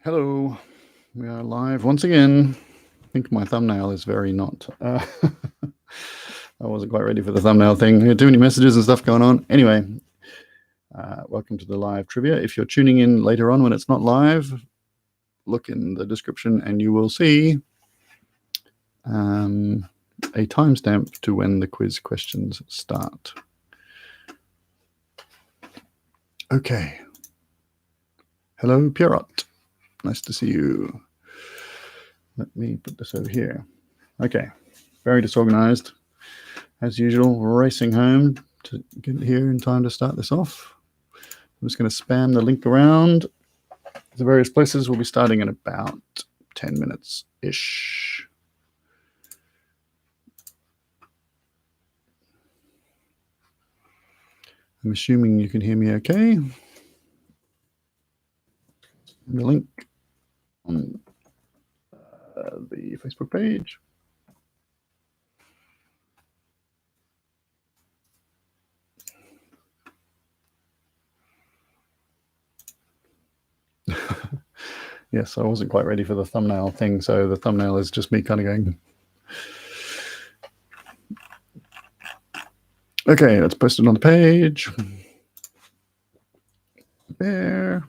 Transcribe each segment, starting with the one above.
Hello, we are live once again. I think my thumbnail is very not. I wasn't quite ready for the thumbnail thing. We had too many messages and stuff going on. Anyway, welcome to the live trivia. If you're tuning in later on when it's not live, look in the description and you will see a timestamp to when the quiz questions start. Okay. Hello, Pierrot. Nice to see you. Let me put this over here. Okay, very disorganized. As usual, racing home to get here in time to start this off. I'm just going to spam the link around the various places. We'll be starting in about 10 minutes-ish. I'm assuming you can hear me okay. The link on the Facebook page. Yes, I wasn't quite ready for the thumbnail thing, so the thumbnail is just me kind of going. Okay, let's post it on the page. There.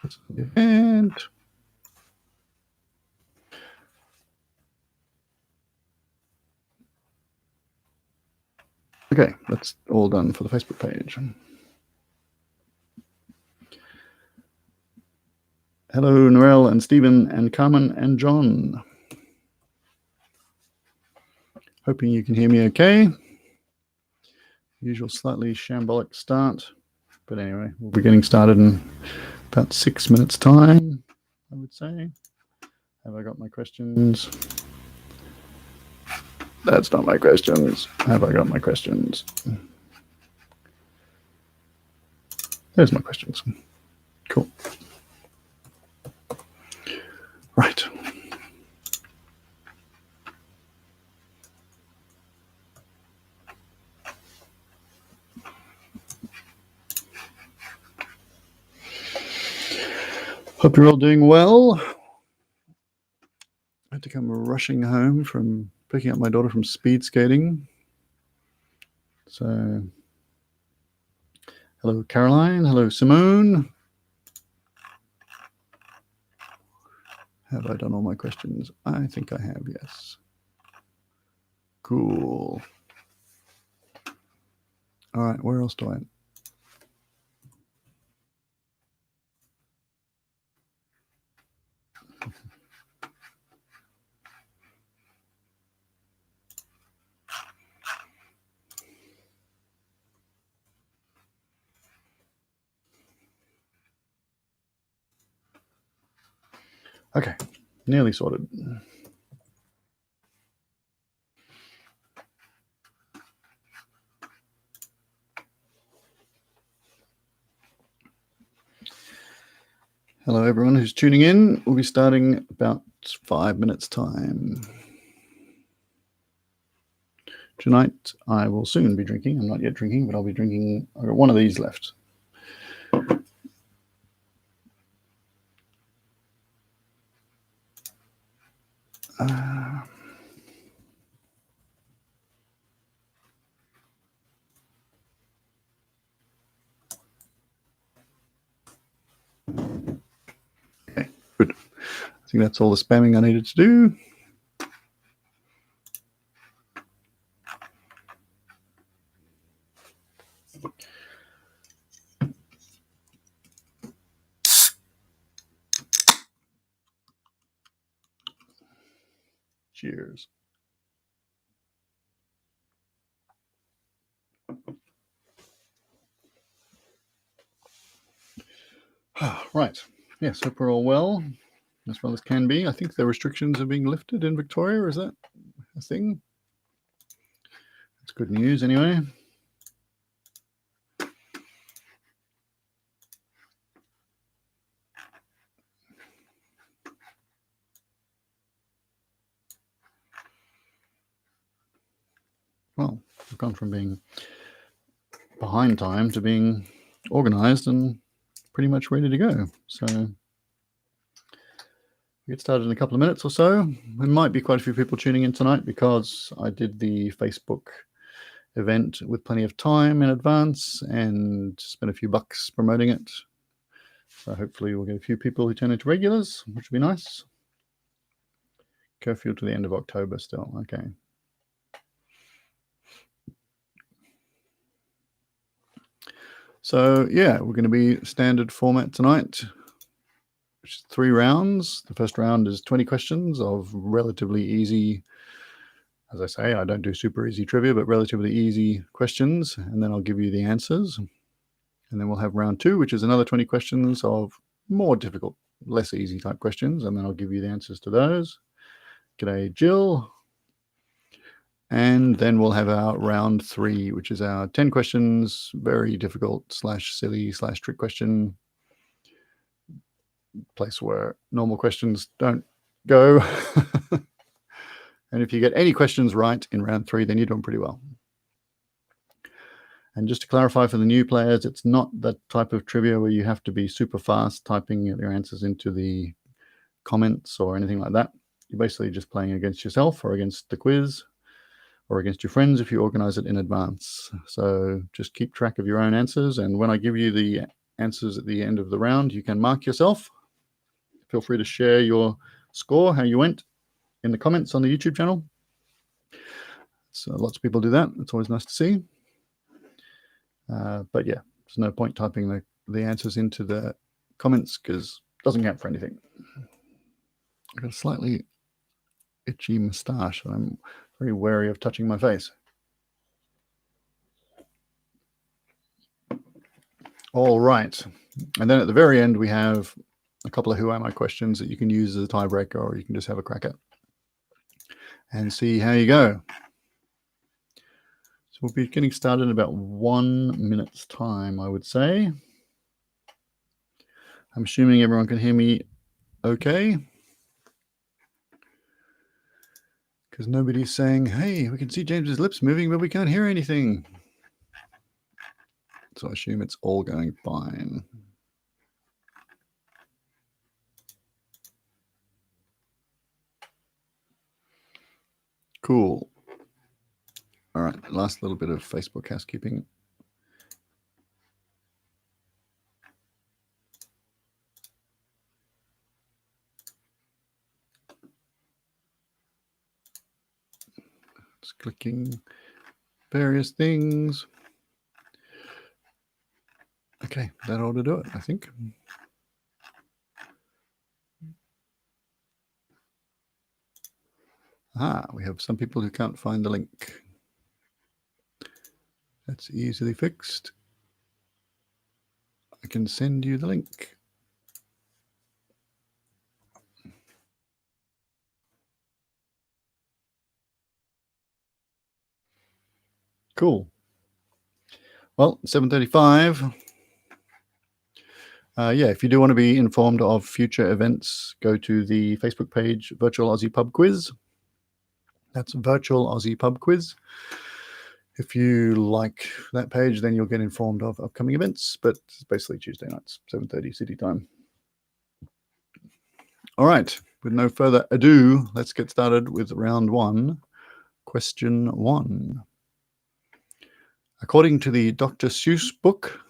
That's the event. Okay, that's all done for the Facebook page. Hello, Noel and Stephen and Carmen and John. Hoping you can hear me okay. Usual slightly shambolic start. But anyway, we'll be getting started in about 6 minutes' time, I would say. Have I got my questions? That's not my questions. Have I got my questions? There's my questions. Cool. Right. Hope you're all doing well. I had to come rushing home from picking up my daughter from speed skating. So, hello, Caroline. Hello, Simone. Have I done all my questions? I think I have, yes. Cool. All right, where else do I? Okay, nearly sorted. Hello, everyone who's tuning in. We'll be starting about 5 minutes' time. Tonight, I will soon be drinking. I'm not yet drinking, but I'll be drinking. I've got one of these left. Okay, good. I think that's all the spamming I needed to do. Cheers. Right. Yes, hope we're all well as can be. I think the restrictions are being lifted in Victoria. Is that a thing? That's good news anyway. Well, we've gone from being behind time to being organized and pretty much ready to go. So we'll get started in a couple of minutes or so. There might be quite a few people tuning in tonight because I did the Facebook event with plenty of time in advance and spent a few bucks promoting it. So hopefully we'll get a few people who turn into regulars, which would be nice. Curfew to the end of October still. Okay. So yeah, we're going to be standard format tonight, which is 3 rounds. The first round is 20 questions of relatively easy. As I say, I don't do super easy trivia, but relatively easy questions. And then I'll give you the answers. And then we'll have round 2, which is another 20 questions of more difficult, less easy type questions. And then I'll give you the answers to those. G'day, Jill. And then we'll have our round 3, which is our 10 questions, very difficult / silly / trick question, place where normal questions don't go. And if you get any questions right in round 3, then you're doing pretty well. And just to clarify for the new players, it's not that type of trivia where you have to be super fast typing your answers into the comments or anything like that. You're basically just playing against yourself or against the quiz, or against your friends if you organize it in advance. So just keep track of your own answers. And when I give you the answers at the end of the round, you can mark yourself. Feel free to share your score, how you went, in the comments on the YouTube channel. So lots of people do that. It's always nice to see. But yeah, there's no point typing the answers into the comments because it doesn't count for anything. I've got a slightly itchy moustache. I'm very wary of touching my face. All right. And then at the very end, we have a couple of who am I questions that you can use as a tiebreaker, or you can just have a crack at and see how you go. So we'll be getting started in about 1 minute's time, I would say. I'm assuming everyone can hear me okay. Because nobody's saying, hey, we can see James's lips moving, but we can't hear anything. So I assume it's all going fine. Cool. All right, last little bit of Facebook housekeeping. Just clicking various things. Okay, that ought to do it, I think. We have some people who can't find the link. That's easily fixed. I can send you the link. Cool. Well, 7:35. Yeah, if you do want to be informed of future events, go to the Facebook page, Virtual Aussie Pub Quiz. That's Virtual Aussie Pub Quiz. If you like that page, then you'll get informed of upcoming events, but it's basically Tuesday nights, 7:30 City time. All right, with no further ado, let's get started with round 1, question 1. According to the Dr. Seuss book,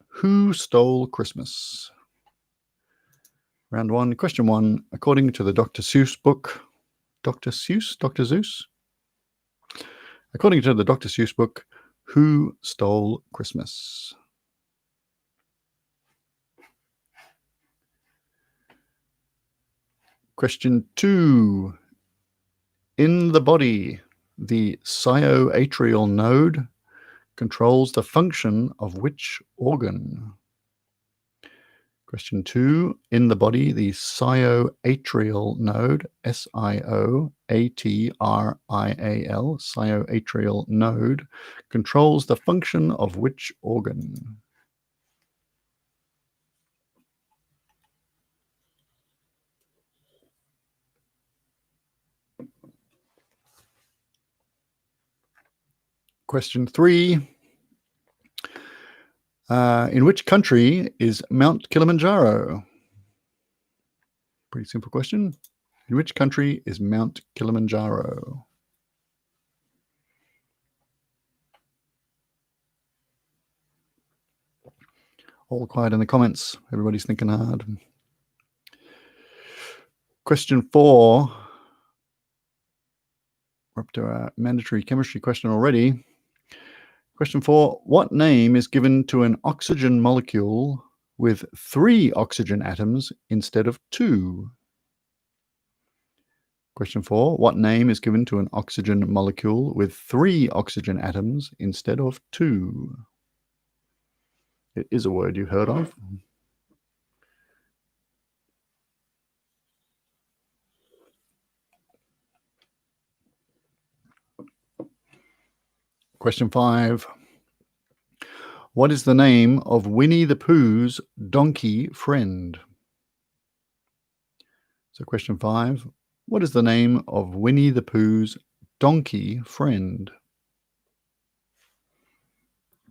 who stole Christmas? Round 1, question 1. According to the Dr. Seuss book, Dr. Seuss? Dr. Zeus? According to the Dr. Seuss book, who stole Christmas? Question 2. In the body, the sinoatrial node controls the function of which organ? Question 2. In the body, the sinoatrial node, SIOATRIAL, sinoatrial node, controls the function of which organ? Question 3. In which country is Mount Kilimanjaro? Pretty simple question. In which country is Mount Kilimanjaro? All quiet in the comments. Everybody's thinking hard. Question 4. We're up to our mandatory chemistry question already. Question 4. What name is given to an oxygen molecule with 3 oxygen atoms instead of 2? Question 4. What name is given to an oxygen molecule with 3 oxygen atoms instead of 2? It is a word you've heard of. Question 5. What is the name of Winnie the Pooh's donkey friend? So question 5. What is the name of Winnie the Pooh's donkey friend?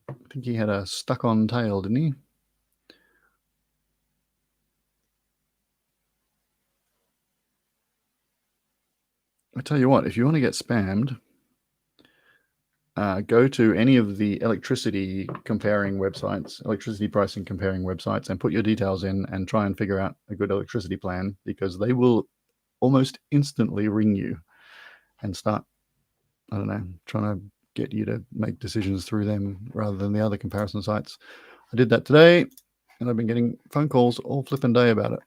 I think he had a stuck-on tail, didn't he? I tell you what, if you want to get spammed, go to any of the electricity comparing websites, electricity pricing comparing websites, and put your details in and try and figure out a good electricity plan, because they will almost instantly ring you and start, I don't know, trying to get you to make decisions through them rather than the other comparison sites. I did that today, and I've been getting phone calls all flipping day about it.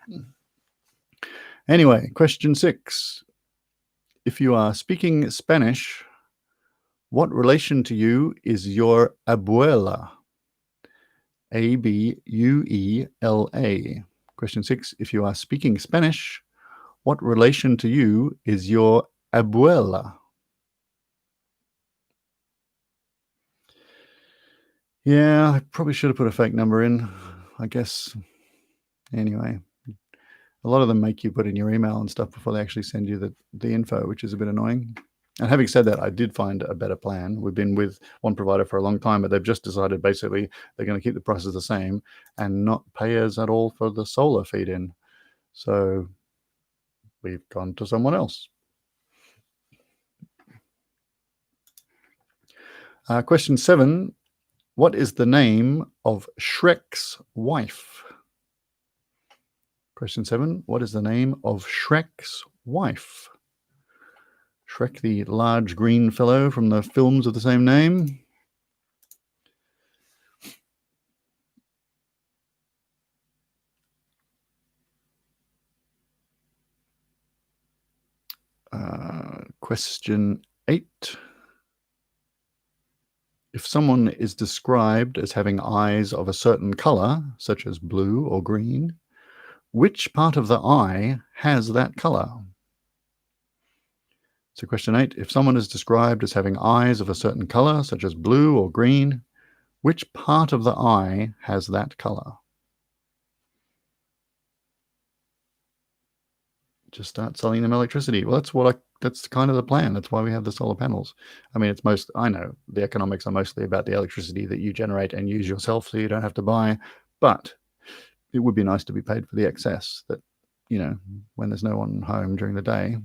Anyway, question 6. If you are speaking Spanish, what relation to you is your abuela? A-B-U-E-L-A. Question 6. If you are speaking Spanish, what relation to you is your abuela? Yeah, I probably should have put a fake number in, I guess. Anyway, a lot of them make you put in your email and stuff before they actually send you the info, which is a bit annoying. And having said that, I did find a better plan. We've been with one provider for a long time, but they've just decided basically they're going to keep the prices the same and not pay us at all for the solar feed-in. So we've gone to someone else. Question 7. What is the name of Shrek's wife? Question 7. What is the name of Shrek's wife? Shrek, the large green fellow from the films of the same name. Question 8. If someone is described as having eyes of a certain color, such as blue or green, which part of the eye has that color? So question 8, if someone is described as having eyes of a certain color, such as blue or green, which part of the eye has that color? Just start selling them electricity. Well, that's kind of the plan. That's why we have the solar panels. I mean, I know the economics are mostly about the electricity that you generate and use yourself, so you don't have to buy, but it would be nice to be paid for the excess that, when there's no one home during the day,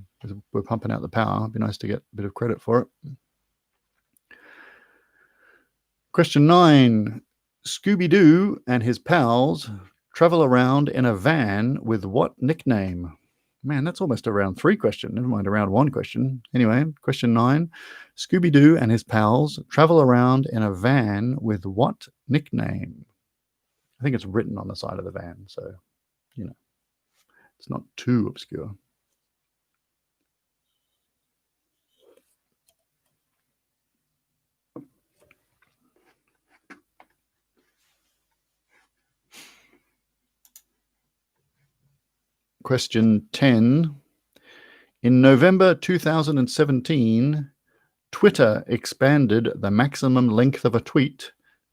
we're pumping out the power. It'd be nice to get a bit of credit for it. Question 9. Scooby-Doo and his pals travel around in a van with what nickname? Man, that's almost a round 3 question. Never mind a round 1 question. Anyway, question 9. Scooby-Doo and his pals travel around in a van with what nickname? I think it's written on the side of the van, so, it's not too obscure. Question 10. In November 2017, Twitter expanded the maximum length of a tweet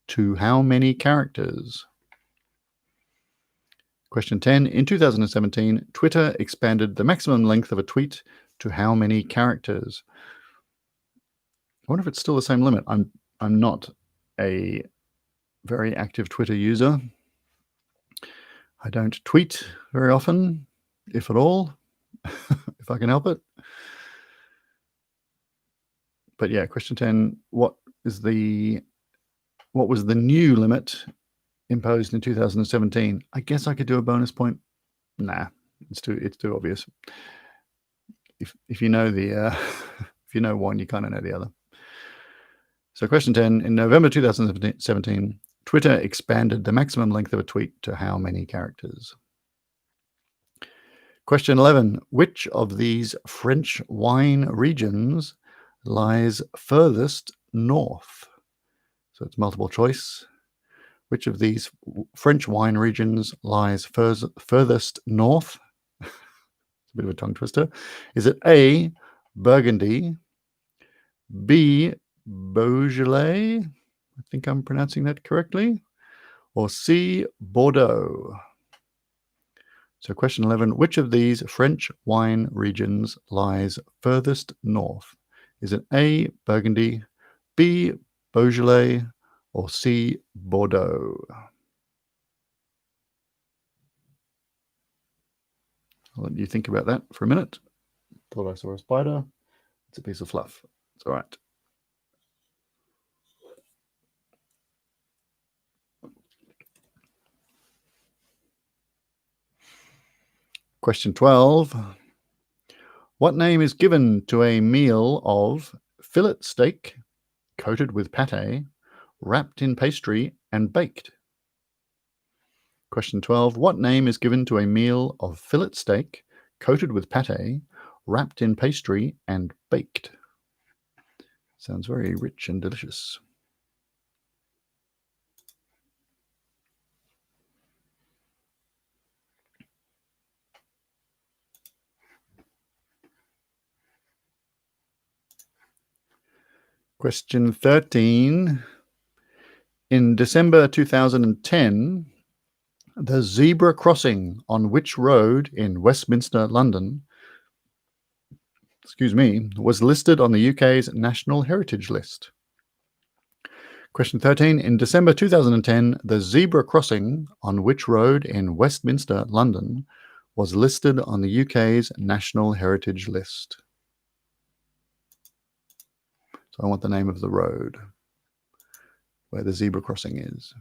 to how many characters? Question 10. In 2017, Twitter expanded the maximum length of a tweet to how many characters? I wonder if it's still the same limit. I'm not a very active Twitter user. I don't tweet very often, if at all, if I can help it. But yeah, question 10, what was the new limit imposed in 2017? I guess I could do a bonus point. Nah, it's too obvious. If you know the if you know one, you kind of know the other. So question 10, in November 2017, Twitter expanded the maximum length of a tweet to how many characters? Question 11, which of these French wine regions lies furthest north? So it's multiple choice. Which of these French wine regions lies furthest north? It's a bit of a tongue twister. Is it A, Burgundy, B, Beaujolais? I think I'm pronouncing that correctly. Or C, Bordeaux? So question 11, which of these French wine regions lies furthest north? Is it A, Burgundy, B, Beaujolais, or C, Bordeaux? I'll let you think about that for a minute. Thought I saw a spider. It's a piece of fluff. It's all right. Question 12. What name is given to a meal of fillet steak coated with pate, wrapped in pastry, and baked? Question 12. What name is given to a meal of fillet steak coated with pate, wrapped in pastry, and baked? Sounds very rich and delicious. Question 13. In December 2010, the zebra crossing on which road in Westminster, London, was listed on the UK's National Heritage List? Question 13. In December 2010, the zebra crossing on which road in Westminster, London, was listed on the UK's National Heritage List? So I want the name of the road where the zebra crossing is.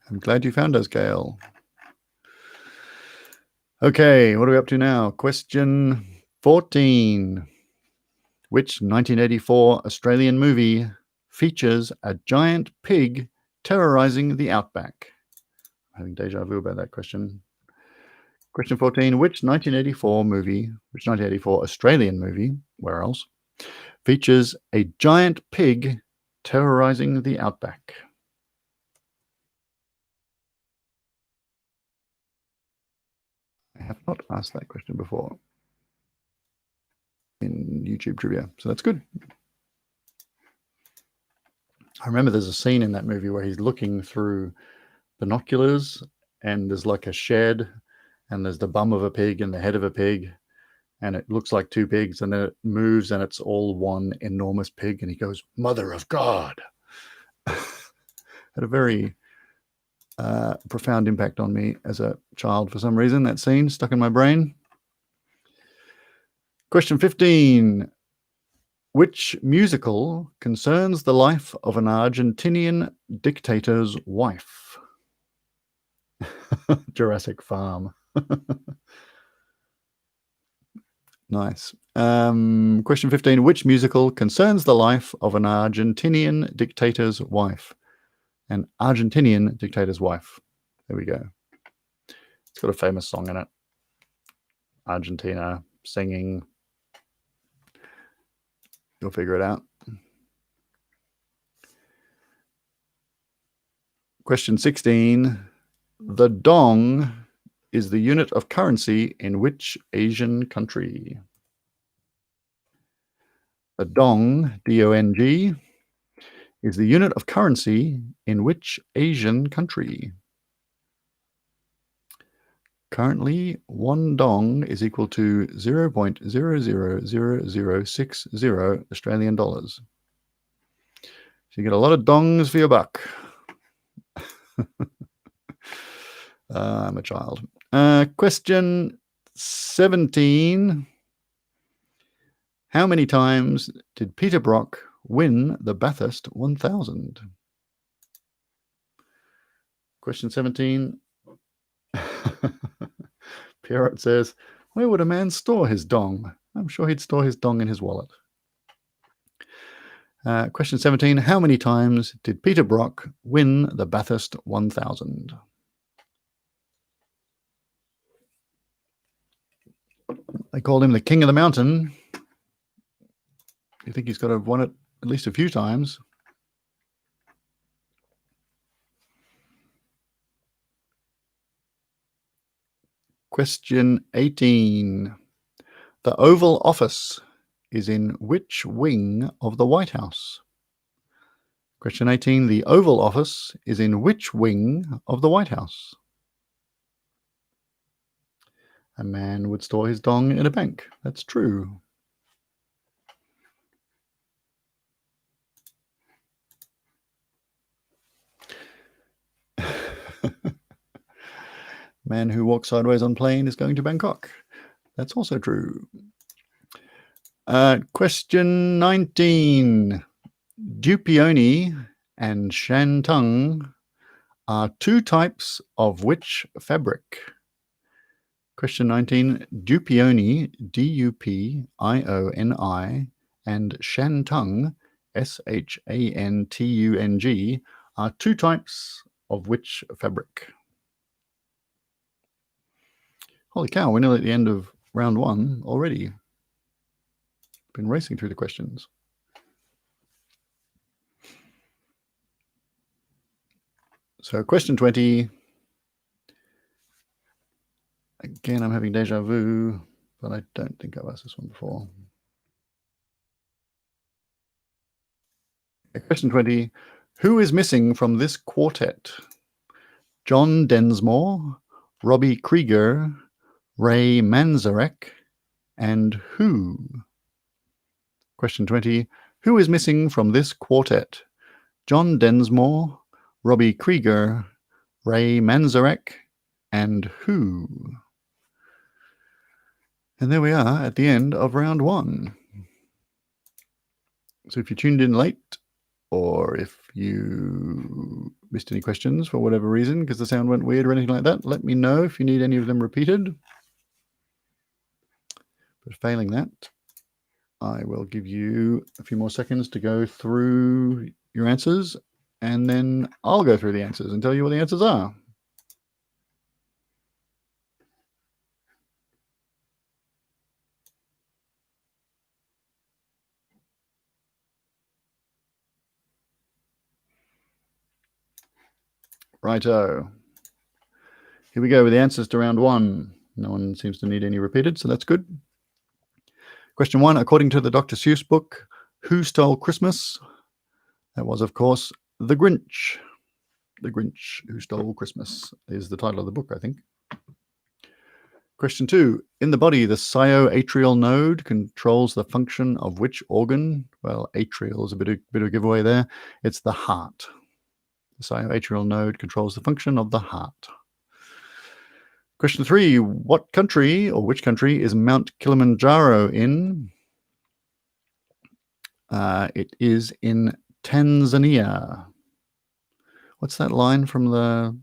I'm glad you found us, Gail. Okay, what are we up to now? Question 14. Which 1984 Australian movie features a giant pig terrorizing the outback? I'm having deja vu about that question. Question 14. Which 1984 Australian movie, where else, features a giant pig terrorizing the outback? I have not asked that question before in YouTube trivia, so that's good. I remember there's a scene in that movie where he's looking through binoculars and there's like a shed and there's the bum of a pig and the head of a pig and it looks like two pigs and then it moves and it's all one enormous pig and he goes, "Mother of God." Had a very profound impact on me as a child for some reason. That scene stuck in my brain. Question 15. Which musical concerns the life of an Argentinian dictator's wife? Jurassic Farm. Nice. Question 15. Which musical concerns the life of an Argentinian dictator's wife? An Argentinian dictator's wife. There we go. It's got a famous song in it. Argentina singing. You'll figure it out. Question 16. The dong is the unit of currency in which Asian country? The dong, D-O-N-G, is the unit of currency in which Asian country? Currently, one dong is equal to 0.000060 Australian dollars. So you get a lot of dongs for your buck. I'm a child. Question 17. How many times did Peter Brock win the Bathurst 1000? Question 17. Pierrot says, where would a man store his dong? I'm sure he'd store his dong in his wallet. Question 17. How many times did Peter Brock win the Bathurst 1000? They called him the King of the Mountain. You think he's got to have won it at least a few times. Question 18. The Oval Office is in which wing of the White House? Question 18. The Oval Office is in which wing of the White House? A man would store his dong in a bank. That's true. Man who walks sideways on plane is going to Bangkok. That's also true. Question 19. Dupioni and Shantung are two types of which fabric? Question 19. Dupioni, D-U-P-I-O-N-I, and Shantung, S-H-A-N-T-U-N-G, are two types of which fabric? Holy cow, we're nearly at the end of round one already. Been racing through the questions. So question 20. Again, I'm having deja vu, but I don't think I've asked this one before. Question 20. Who is missing from this quartet? John Densmore, Robbie Krieger, Ray Manzarek, and who? Question 20. Who is missing from this quartet? John Densmore, Robbie Krieger, Ray Manzarek, and who? And there we are at the end of round one. So if you tuned in late, or if you missed any questions for whatever reason, because the sound went weird or anything like that, let me know if you need any of them repeated. But failing that, I will give you a few more seconds to go through your answers, and then I'll go through the answers and tell you what the answers are. Righto. Here we go with the answers to round one. No one seems to need any repeated, so that's good. Question 1, according to the Dr. Seuss book, who stole Christmas? That was, of course, The Grinch. The Grinch Who Stole Christmas is the title of the book, I think. Question 2, in the body, the syoatrial node controls the function of which organ? Well, atrial is a bit of giveaway there. It's the heart. The syoatrial node controls the function of the heart. Question 3, what country or which country is Mount Kilimanjaro in? It is in Tanzania. What's that line from the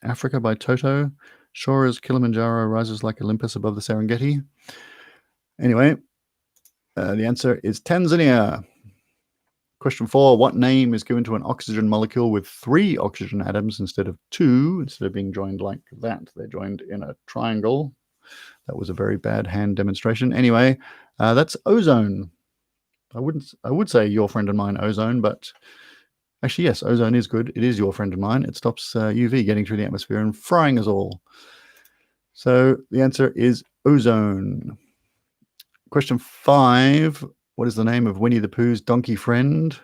Africa by Toto? Sure as Kilimanjaro rises like Olympus above the Serengeti. Anyway, the answer is Tanzania. Question 4, what name is given to an oxygen molecule with 3 oxygen atoms instead of 2, instead of being joined like that? They're joined in a triangle. That was a very bad hand demonstration. Anyway, that's ozone. I would say your friend and mine, ozone, but actually, yes, ozone is good. It is your friend and mine. It stops UV getting through the atmosphere and frying us all. So the answer is ozone. Question 5, what is the name of Winnie the Pooh's donkey friend?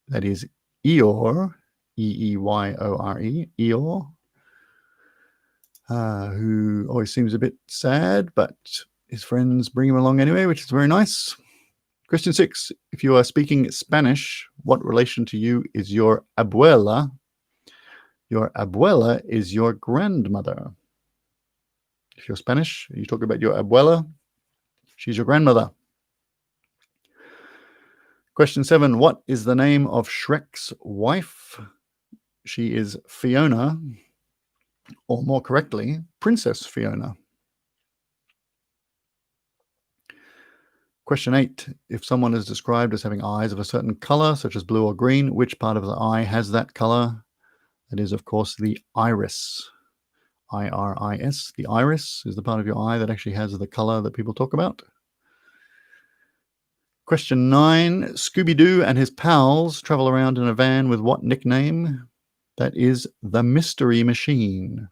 That is Eeyore, E-E-Y-O-R-E, Eeyore. who always seems a bit sad, but his friends bring him along anyway, which is very nice. Question 6. If you are speaking Spanish, what relation to you is your abuela? Your abuela is your grandmother. If you're Spanish, you talk about your abuela, she's your grandmother. Question 7. What is the name of Shrek's wife? She is Fiona, or more correctly, Princess Fiona. Question 8. If someone is described as having eyes of a certain color, such as blue or green, which part of the eye has that color? That is, of course, the iris. I-R-I-S. The iris is the part of your eye that actually has the color that people talk about. Question 9. Scooby-Doo and his pals travel around in a van with what nickname? That is the Mystery Machine.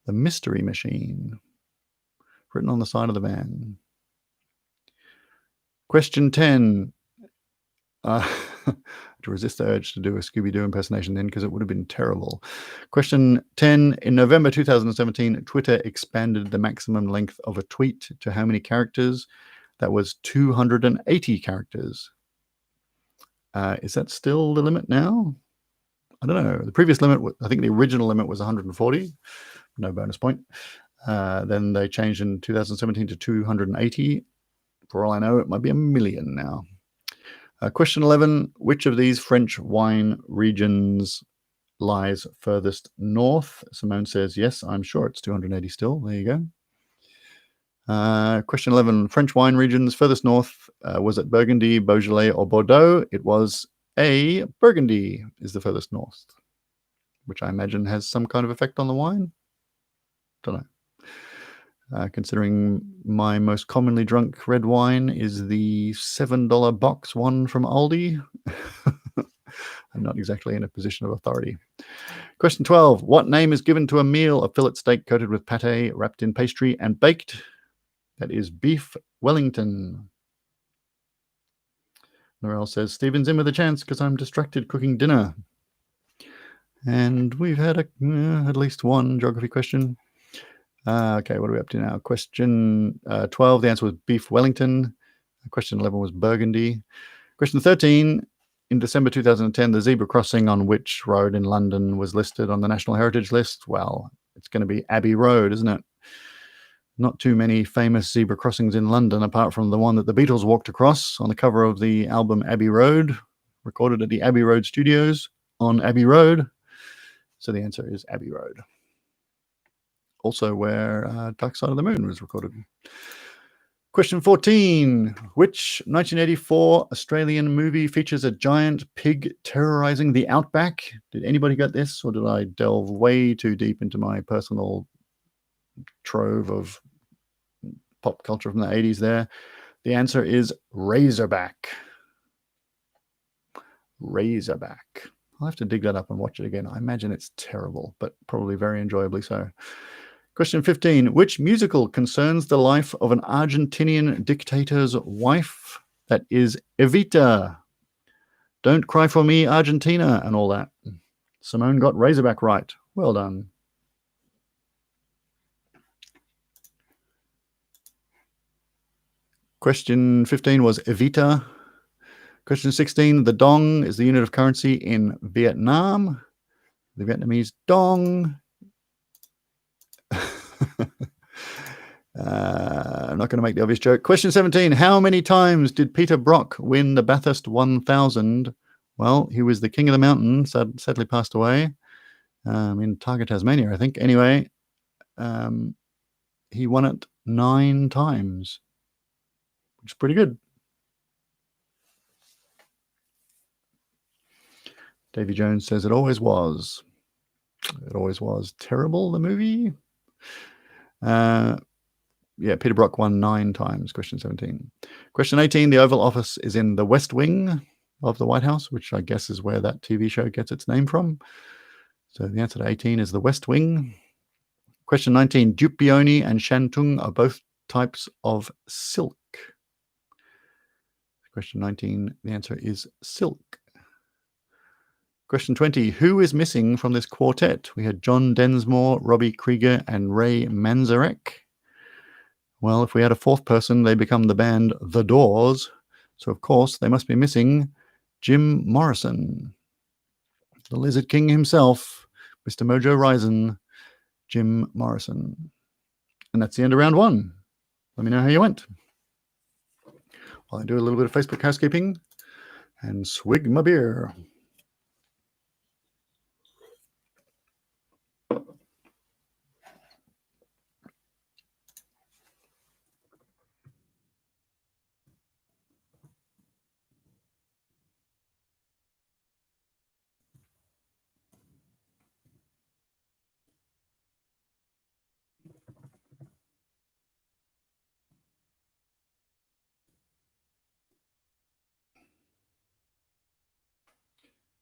The Mystery Machine. Written on the side of the van. Question 10. To resist the urge to do a Scooby-Doo impersonation then, because it would have been terrible. Question 10. In November 2017, Twitter expanded the maximum length of a tweet to how many characters? That was 280 characters. Is that still the limit now? I don't know. The previous limit, I think the original limit was 140. No bonus point. Then they changed in 2017 to 280. For all I know, it might be 1 million now. Question 11. Which of these French wine regions lies furthest north? Simone says, yes, I'm sure it's 280 still. There you go. Question 11. French wine regions furthest north. Was it Burgundy, Beaujolais, or Bordeaux? It was A. Burgundy is the furthest north, which I imagine has some kind of effect on the wine. Don't know. Considering my most commonly drunk red wine is the $7 box one from Aldi. I'm not exactly in a position of authority. Question 12. What name is given to a meal of fillet steak coated with pate, wrapped in pastry, and baked? That is beef Wellington. Norel says, Stephen's in with a chance because I'm distracted cooking dinner. And we've had at least one geography question. Okay, what are we up to now? Question 12, the answer was beef Wellington. Question 11 was Burgundy. Question 13, in December 2010, the zebra crossing on which road in London was listed on the National Heritage List? Well, it's going to be Abbey Road, isn't it? Not too many famous zebra crossings in London, apart from the one that the Beatles walked across on the cover of the album Abbey Road, recorded at the Abbey Road Studios on Abbey Road. So the answer is Abbey Road. Also where Dark Side of the Moon was recorded. Question 14. Which 1984 Australian movie features a giant pig terrorizing the outback? Did anybody get this, or did I delve way too deep into my personal trove of pop culture from the 80s there? The answer is Razorback. Razorback. I'll have to dig that up and watch it again. I imagine it's terrible, but probably very enjoyably so. Question 15. Which musical concerns the life of an Argentinian dictator's wife? That is Evita. Don't Cry for Me, Argentina, and all that. Simone got Razorback right. Well done. Question 15 was Evita. Question 16. The dong is the unit of currency in Vietnam. The Vietnamese dong. I'm not going to make the obvious joke. Question 17. How many times did Peter Brock win the Bathurst 1000? Well, he was the king of the mountain, sadly passed away in Targa, Tasmania, I think. Anyway, he won it 9 times, which is pretty good. Davy Jones says it always was. It always was. Terrible, the movie. Yeah, Peter Brock won 9 times. Question 17. Question 18. The Oval Office is in the West Wing of the White House, which I guess is where that TV show gets its name from. So the answer to 18 is the West Wing. Question 19. Duke Peony and Shantung are both types of silk. Question 19. The answer is silk. Question 20. Who is missing from this quartet? We had John Densmore, Robbie Krieger, and Ray Manzarek. Well, if we had a fourth person, they become the band The Doors. So, of course, they must be missing Jim Morrison. The Lizard King himself, Mr. Mojo Rison, Jim Morrison. And that's the end of round one. Let me know how you went. While I do a little bit of Facebook housekeeping and swig my beer.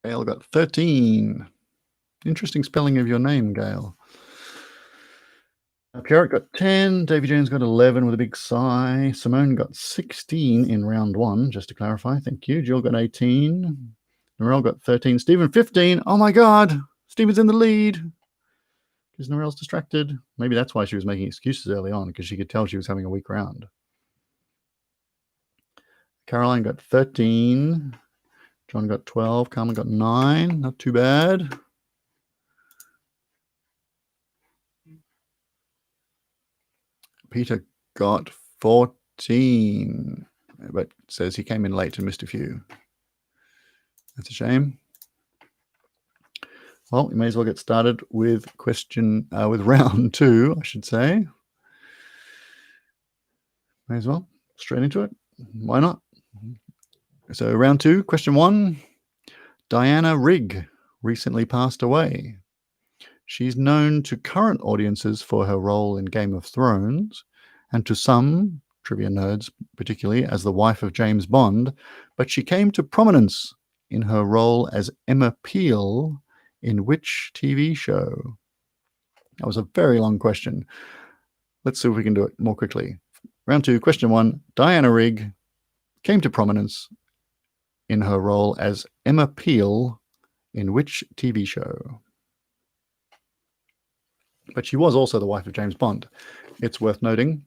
Gail got 13. Interesting spelling of your name, Gail. Pierrot got 10. Davy Jones got 11 with a big sigh. Simone got 16 in round one, just to clarify. Thank you. Jill got 18. Narelle got 13. Stephen, 15. Oh, my God. Stephen's in the lead. Because Narelle's distracted. Maybe that's why she was making excuses early on, because she could tell she was having a weak round. Caroline got 13. John got 12. Carmen got 9. Not too bad. Peter got 14, but says he came in late and missed a few. That's a shame. Well, we may as well get started with with round two, I should say. May as well. Straight into it. Why not? So round two, question one. Diana Rigg recently passed away. She's known to current audiences for her role in Game of Thrones, and to some, trivia nerds particularly, as the wife of James Bond, but she came to prominence in her role as Emma Peel in which TV show? That was a very long question. Let's see if we can do it more quickly. Round two, question one. Diana Rigg came to prominence in her role as Emma Peel in which TV show? But she was also the wife of James Bond. It's worth noting.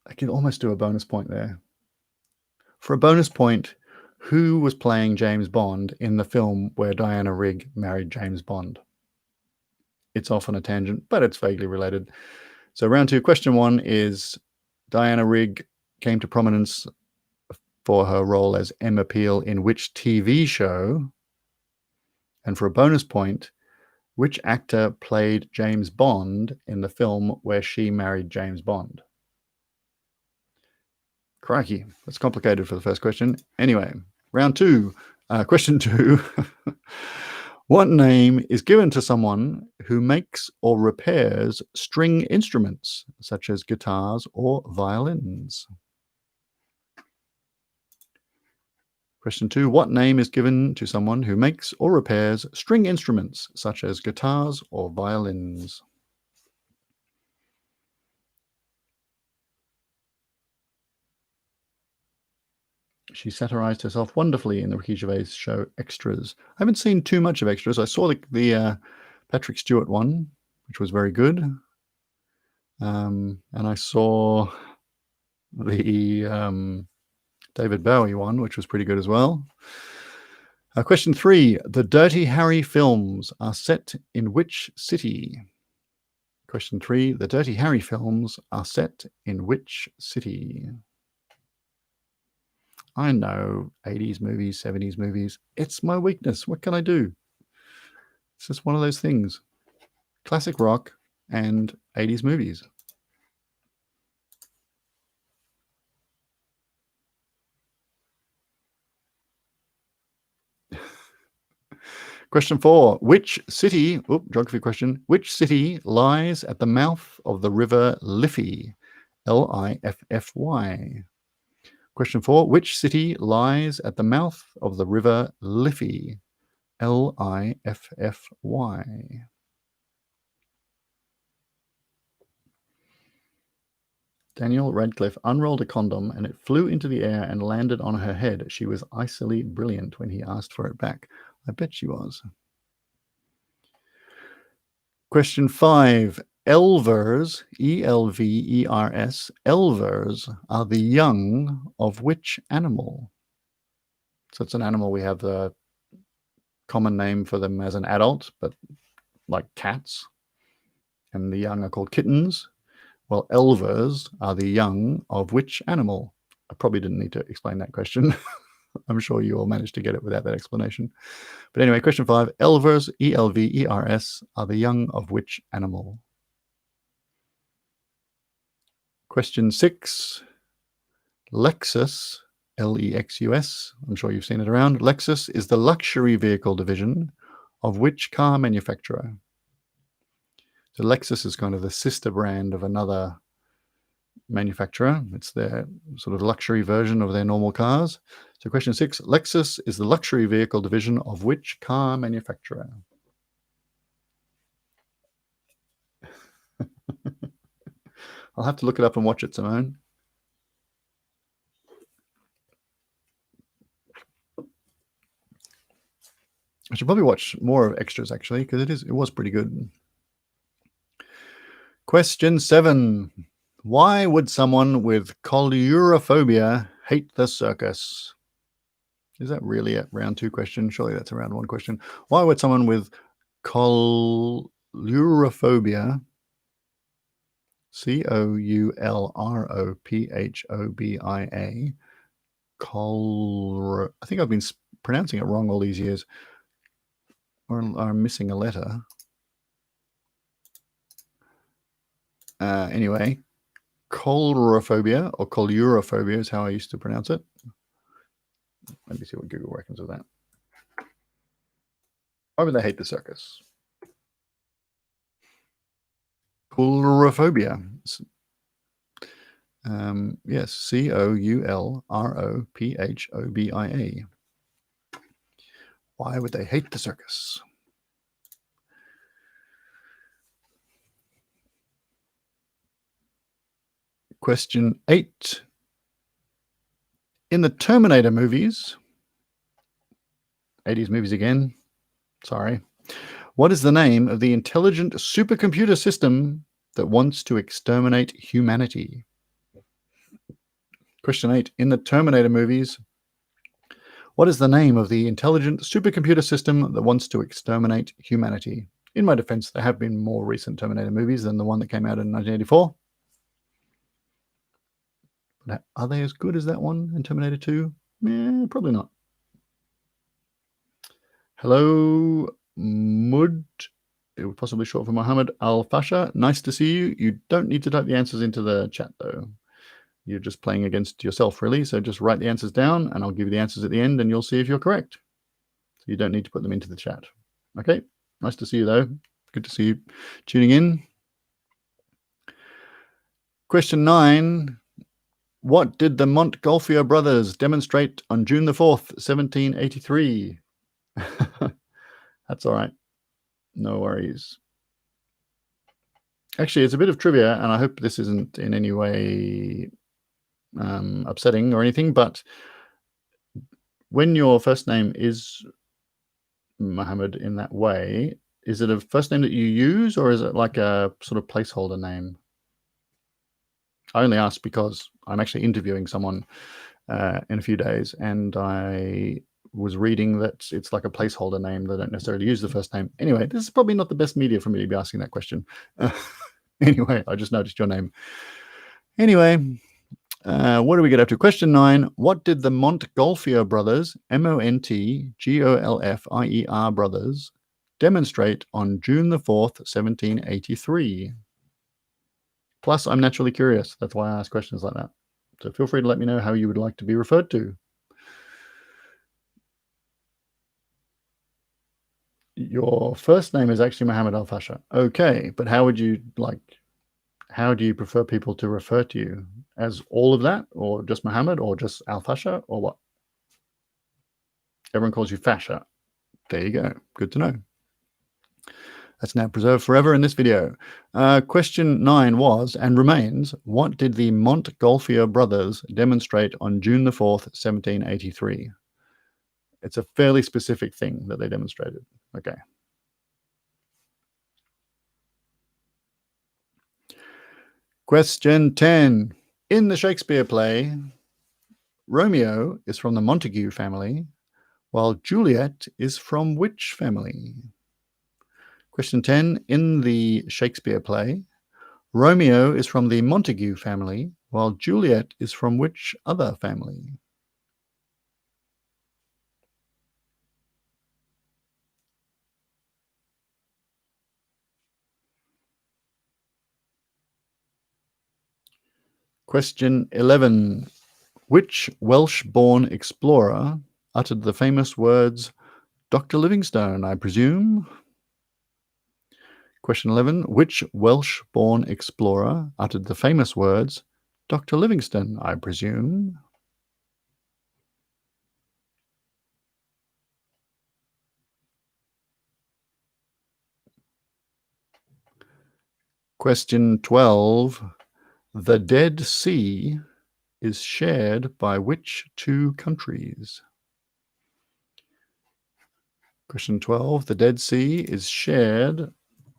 I could almost do a bonus point there. For a bonus point, who was playing James Bond in the film where Diana Rigg married James Bond? It's off on a tangent, but it's vaguely related. So round two, question one is Diana Rigg came to prominence for her role as Emma Peel in which TV show? And for a bonus point, which actor played James Bond in the film where she married James Bond? Crikey, that's complicated for the first question. Anyway, round two, question two. What name is given to someone who makes or repairs string instruments, such as guitars or violins? Question two, what name is given to someone who makes or repairs string instruments, such as guitars or violins? She satirized herself wonderfully in the Ricky Gervais show Extras. I haven't seen too much of Extras. I saw the Patrick Stewart one, which was very good. And I saw the David Bowie one, which was pretty good as well. Question three, the Dirty Harry films are set in which city? Question three, the Dirty Harry films are set in which city? I know, 80s movies, 70s movies. It's my weakness. What can I do? It's just one of those things. Classic rock and 80s movies. Question four, which city, geography question, which city lies at the mouth of the river Liffey? Liffy. Question four, which city lies at the mouth of the river Liffey? Liffy. Daniel Radcliffe unrolled a condom and it flew into the air and landed on her head. She was icily brilliant when he asked for it back. I bet she was. Question 5. Elvers, E-L-V-E-R-S, elvers are the young of which animal? So it's an animal. We have the common name for them as an adult, but like cats. And the young are called kittens. Well, elvers are the young of which animal? I probably didn't need to explain that question. I'm sure you all managed to get it without that explanation. But anyway, question 5. Elvers, E-L-V-E-R-S, are the young of which animal? Question 6. Lexus, L-E-X-U-S, I'm sure you've seen it around. Lexus is the luxury vehicle division of which car manufacturer? So Lexus is kind of the sister brand of another manufacturer. It's their sort of luxury version of their normal cars. So question 6, Lexus is the luxury vehicle division of which car manufacturer? I'll have to look it up and watch it, Simone. I should probably watch more of Extras, actually, because it was pretty good. Question 7. Why would someone with coulrophobia hate the circus? Is that really a round 2 question? Surely that's a round 1 question. Why would someone with coulrophobia, C-O-U-L-R-O-P-H-O-B-I-A, I think I've been pronouncing it wrong all these years, or I'm missing a letter. Anyway, coulrophobia or coulrophobia is how I used to pronounce it. Let me see what Google reckons of that. Why would they hate the circus? Coulrophobia. Yes, C-O-U-L-R-O-P-H-O-B-I-A. Why would they hate the circus? Question 8. In the Terminator movies, 80s movies again, sorry. What is the name of the intelligent supercomputer system that wants to exterminate humanity? Question 8. In the Terminator movies, what is the name of the intelligent supercomputer system that wants to exterminate humanity? In my defense, there have been more recent Terminator movies than the one that came out in 1984. But are they as good as that one in Terminator 2? Probably not. Hello, Mud. It was possibly short for Mohammed Al-Fasha. Nice to see you. You don't need to type the answers into the chat, though. You're just playing against yourself, really. So just write the answers down, and I'll give you the answers at the end, and you'll see if you're correct. So you don't need to put them into the chat. Okay? Nice to see you, though. Good to see you tuning in. Question 9. What did the Montgolfier brothers demonstrate on June the 4th, 1783? That's all right. No worries. Actually, it's a bit of trivia, and I hope this isn't in any way upsetting or anything, but when your first name is Mohammed in that way, is it a first name that you use, or is it like a sort of placeholder name? I only ask because I'm actually interviewing someone in a few days, and I was reading that it's like a placeholder name. They don't necessarily use the first name. Anyway, this is probably not the best media for me to be asking that question. Anyway, I just noticed your name. Anyway, what do we get up to? Question 9. What did the Montgolfier brothers, M-O-N-T-G-O-L-F-I-E-R brothers, demonstrate on June the 4th, 1783? Plus, I'm naturally curious. That's why I ask questions like that. So feel free to let me know how you would like to be referred to. Your first name is actually Mohammed Al-Fasha. Okay, but how do you prefer people to refer to you? As all of that, or just Mohammed, or just Al-Fasha, or what? Everyone calls you Fasha. There you go. Good to know. That's now preserved forever in this video. Question 9 was, and remains, what did the Montgolfier brothers demonstrate on June the 4th, 1783? It's a fairly specific thing that they demonstrated. Okay. Question 10. In the Shakespeare play, Romeo is from the Montague family, while Juliet is from which family? Question 10. In the Shakespeare play, Romeo is from the Montague family, while Juliet is from which other family? Question 11. Which Welsh-born explorer uttered the famous words, Dr. Livingstone, I presume? Question 11. Which Welsh-born explorer uttered the famous words, Dr. Livingstone, I presume? Question 12. The Dead Sea is shared by which two countries? Question 12. The Dead Sea is shared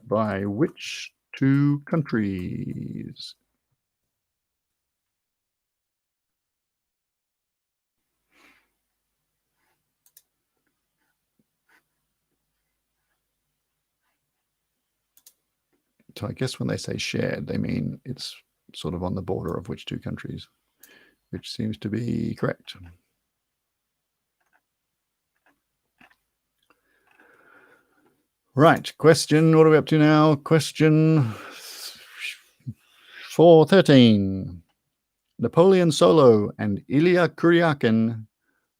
by which two countries? So I guess when they say shared, they mean it's sort of on the border of which two countries, which seems to be correct. Right, question, what are we up to now? Question 413. Napoleon Solo and Ilya Kuryakin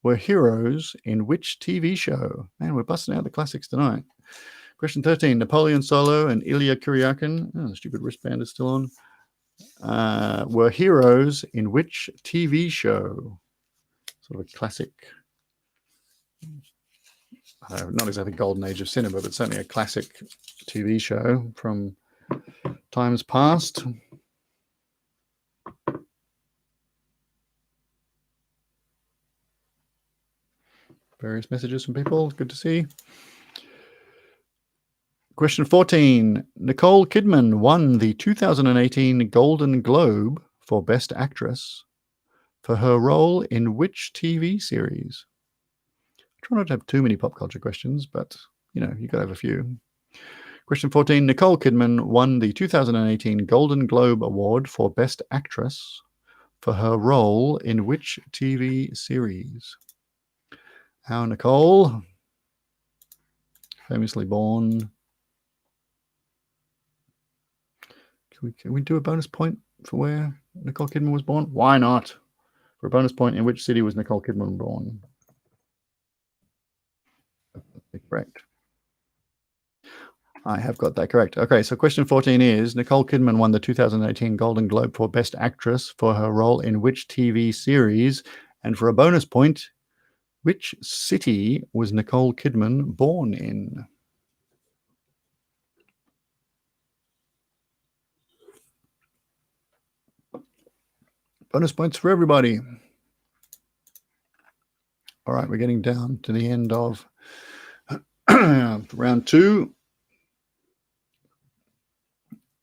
were heroes in which TV show? Man, we're busting out the classics tonight. Question 13. Napoleon Solo and Ilya Kuryakin, the stupid wristband is still on, were heroes in which TV show? Sort of a classic, not exactly golden age of cinema, but certainly a classic TV show from times past. Various messages from people. Good to see. Question 14. Nicole Kidman won the 2018 Golden Globe for Best Actress for her role in which TV series? I try not to have too many pop culture questions, but, you know, you got to have a few. Question 14. Nicole Kidman won the 2018 Golden Globe Award for Best Actress for her role in which TV series? How Nicole, famously born. Can we do a bonus point for where Nicole Kidman was born? Why not? For a bonus point, in which city was Nicole Kidman born? Correct. I have got that correct. Okay, so question 14 is, Nicole Kidman won the 2018 Golden Globe for Best Actress for her role in which TV series? And for a bonus point, which city was Nicole Kidman born in? Bonus points for everybody. All right, we're getting down to the end of round 2.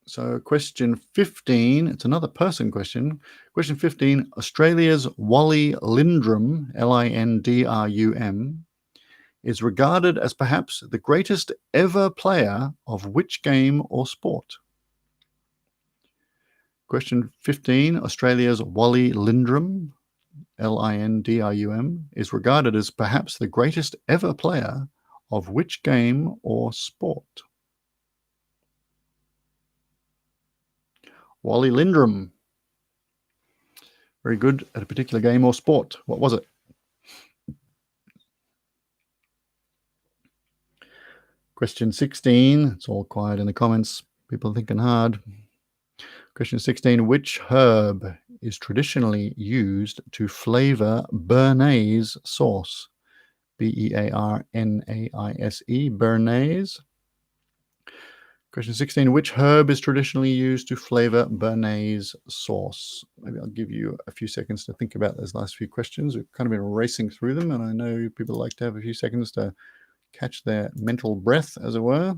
So question 15, it's another person question. Question 15, Australia's Wally Lindrum, Lindrum, is regarded as perhaps the greatest ever player of which game or sport? Question 15, Australia's Wally Lindrum, Lindrum, is regarded as perhaps the greatest ever player of which game or sport? Wally Lindrum. Very good at a particular game or sport. What was it? Question 16. It's all quiet in the comments. People are thinking hard. Question 16. Which herb is traditionally used to flavor Béarnaise sauce? Béarnaise. Béarnaise. Question 16. Which herb is traditionally used to flavor béarnaise sauce? Maybe I'll give you a few seconds to think about those last few questions. We've kind of been racing through them, and I know people like to have a few seconds to catch their mental breath, as it were.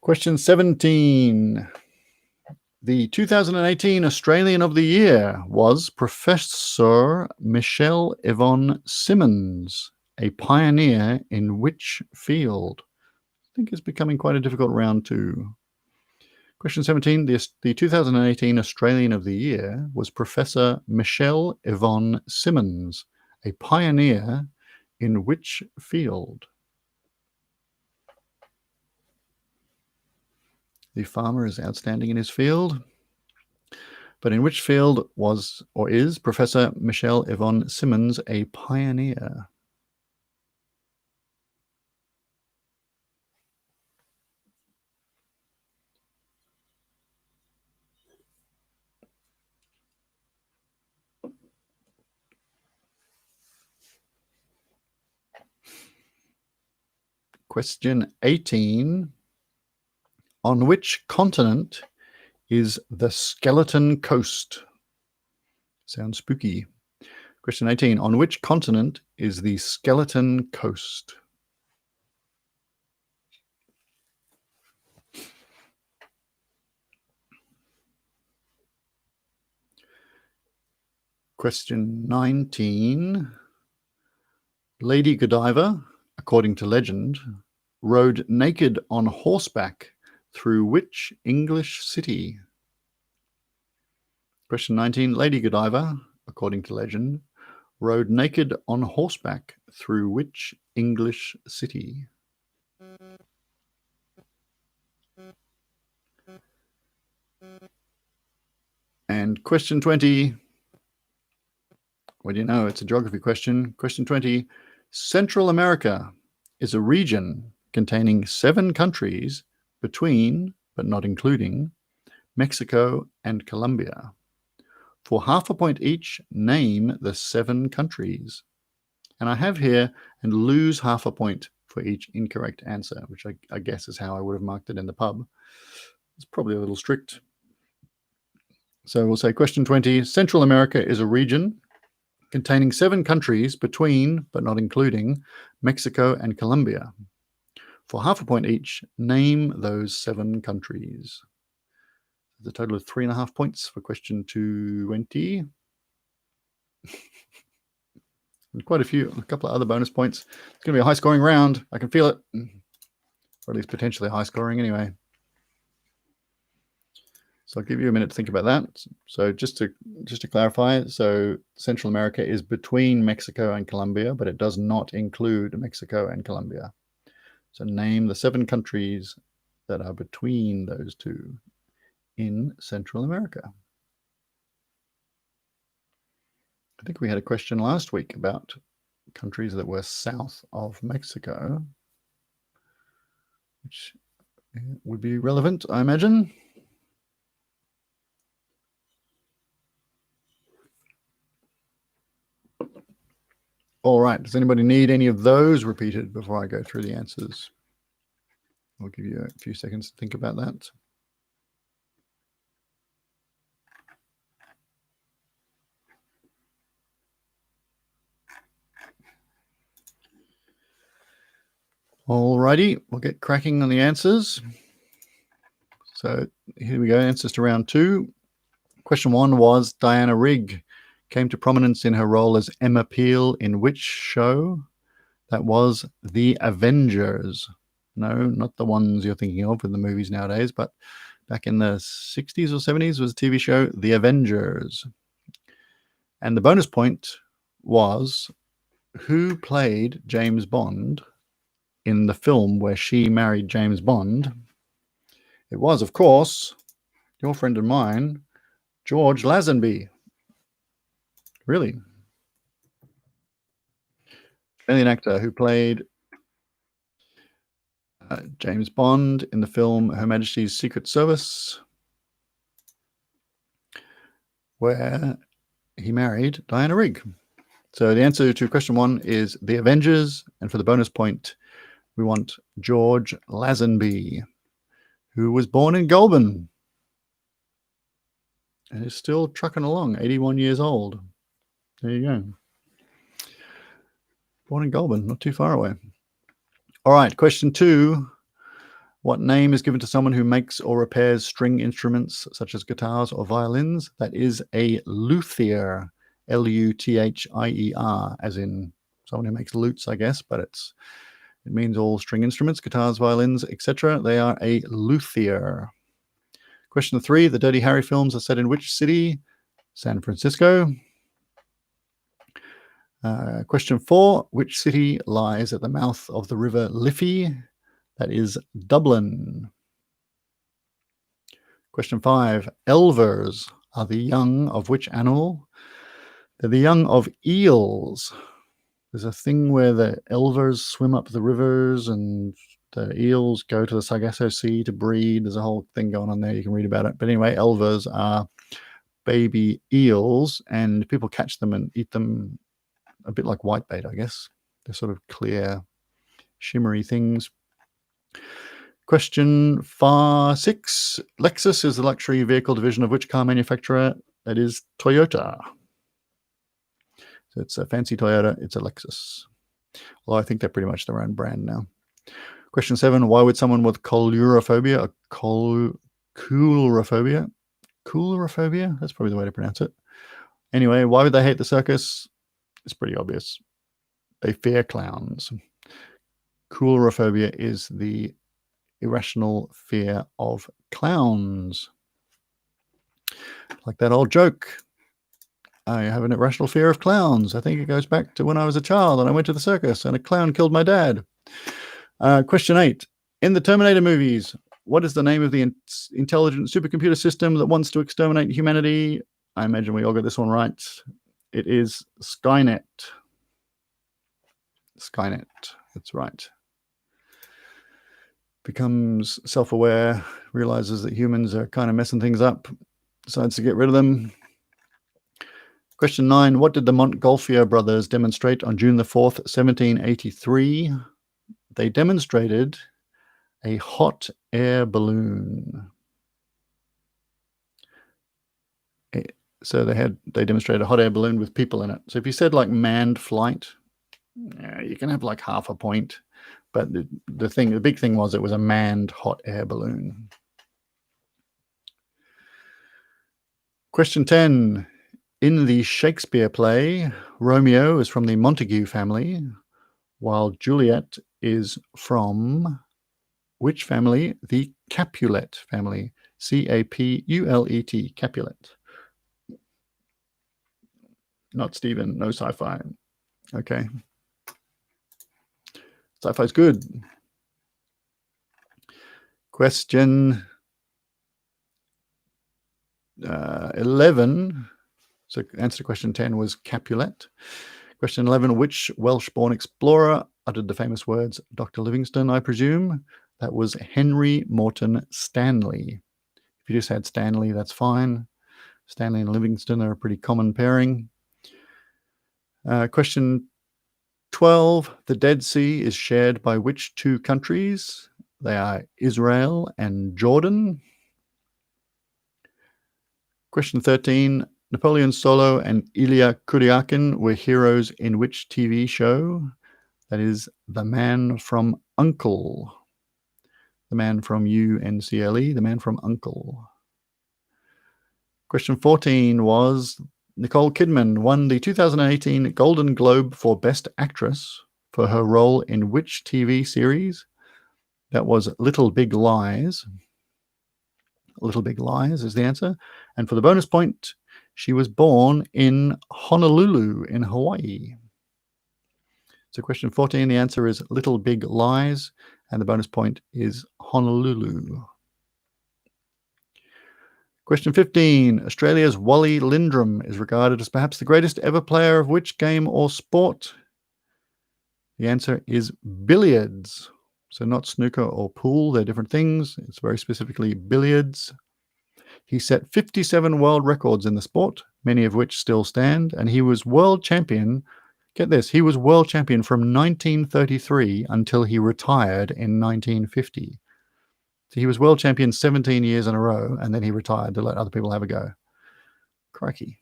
Question 17. The 2018 Australian of the Year was Professor Michelle Yvonne Simmons, a pioneer in which field? I think it's becoming quite a difficult round too. Question 17. The 2018 Australian of the Year was Professor Michelle Yvonne Simmons, a pioneer in which field? The farmer is outstanding in his field. But in which field was or is Professor Michelle Yvonne Simmons a pioneer? Question 18. On which continent is the Skeleton Coast? Sounds spooky. Question 18. On which continent is the Skeleton Coast? Question 19. Lady Godiva, according to legend, rode naked on horseback through which English city? Question 19. Lady Godiva, according to legend, rode naked on horseback through which English city? And question 20. What do you know? It's a geography question. Question 20. Central America is a region containing 7 countries between, but not including, Mexico and Colombia. For half a point each, name the 7 countries. And I have here and lose half a point for each incorrect answer, which I guess is how I would have marked it in the pub. It's probably a little strict. So we'll say question 20. Central America is a region containing 7 countries between, but not including, Mexico and Colombia. For half a point each, name those 7 countries. The total of 3.5 points for question 20. And quite a couple of other bonus points. It's going to be a high scoring round. I can feel it. Or at least potentially high scoring anyway. So I'll give you a minute to think about that. So just to clarify, so Central America is between Mexico and Colombia, but it does not include Mexico and Colombia. So name the 7 countries that are between those two in Central America. I think we had a question last week about countries that were south of Mexico, which would be relevant, I imagine. All right. Does anybody need any of those repeated before I go through the answers? I'll give you a few seconds to think about that. All righty. We'll get cracking on the answers. So here we go. Answers to round 2. Question 1 was Diana Rigg came to prominence in her role as Emma Peel in which show? That was The Avengers. No, not the ones you're thinking of in the movies nowadays, but back in the 60s or 70s was a TV show, The Avengers. And the bonus point was who played James Bond in the film where she married James Bond? It was, of course, your friend and mine, George Lazenby. Really? Australian actor who played James Bond in the film Her Majesty's Secret Service, where he married Diana Rigg. So the answer to question 1 is The Avengers, and for the bonus point, we want George Lazenby, who was born in Goulburn and is still trucking along, 81 years old. There you go. Born in Goulburn, not too far away. All right, question 2. What name is given to someone who makes or repairs string instruments such as guitars or violins? That is a luthier, L-U-T-H-I-E-R, as in someone who makes lutes, I guess, but it means all string instruments, guitars, violins, etc. They are a luthier. Question 3. The Dirty Harry films are set in which city? San Francisco. Question 4. Which city lies at the mouth of the River Liffey? That is Dublin. Question 5. Elvers are the young of which animal? They're the young of eels. There's a thing where the elvers swim up the rivers and the eels go to the Sargasso Sea to breed. There's a whole thing going on there. You can read about it. But anyway, elvers are baby eels, and people catch them and eat them a bit like whitebait, I guess. They're sort of clear, shimmery things. Question 6. Lexus is the luxury vehicle division of which car manufacturer? That is Toyota. So it's a fancy Toyota. It's a Lexus. Although I think they're pretty much their own brand now. Question 7. Why would someone with coulrophobia, coulrophobia? That's probably the way to pronounce it. Anyway, why would they hate the circus? It's pretty obvious. They fear clowns. Coulrophobia is the irrational fear of clowns. Like that old joke. I have an irrational fear of clowns. I think it goes back to when I was a child and I went to the circus and a clown killed my dad. Question 8. In the Terminator movies, what is the name of the intelligent supercomputer system that wants to exterminate humanity? I imagine we all got this one right. It is Skynet. Skynet, that's right. Becomes self-aware, realizes that humans are kind of messing things up, decides to get rid of them. Question 9. What did the Montgolfier brothers demonstrate on June the 4th, 1783? They demonstrated a hot air balloon. So they demonstrated a hot air balloon with people in it. So if you said like manned flight, you can have like half a point. But the big thing was it was a manned hot air balloon. Question 10. In the Shakespeare play, Romeo is from the Montague family, while Juliet is from which family? The Capulet family. C-A-P-U-L-E-T, Capulet. Not Stephen, no sci-fi. Okay. Sci-fi's good. Question 11. So answer to question 10 was Capulet. Question 11. Which Welsh-born explorer uttered the famous words, Dr. Livingstone, I presume? That was Henry Morton Stanley. If you just had Stanley, that's fine. Stanley and Livingstone are a pretty common pairing. Question 12. The Dead Sea is shared by which two countries? They are Israel and Jordan. Question 13. Napoleon Solo and Ilya Kuryakin were heroes in which TV show? That is The Man from U.N.C.L.E. The Man from U.N.C.L.E., The Man from U.N.C.L.E. Question 14 was Nicole Kidman won the 2018 Golden Globe for Best Actress for her role in which TV series? That was Little Big Lies. Little Big Lies is the answer. And for the bonus point, she was born in Honolulu in Hawaii. So question 14, the answer is Little Big Lies, and the bonus point is Honolulu. Question 15, Australia's Wally Lindrum is regarded as perhaps the greatest ever player of which game or sport? The answer is billiards. So not snooker or pool, they're different things. It's very specifically billiards. He set 57 world records in the sport, many of which still stand, and he was world champion. Get this, he was world champion from 1933 until he retired in 1950. So he was world champion 17 years in a row, and then he retired to let other people have a go. Crikey.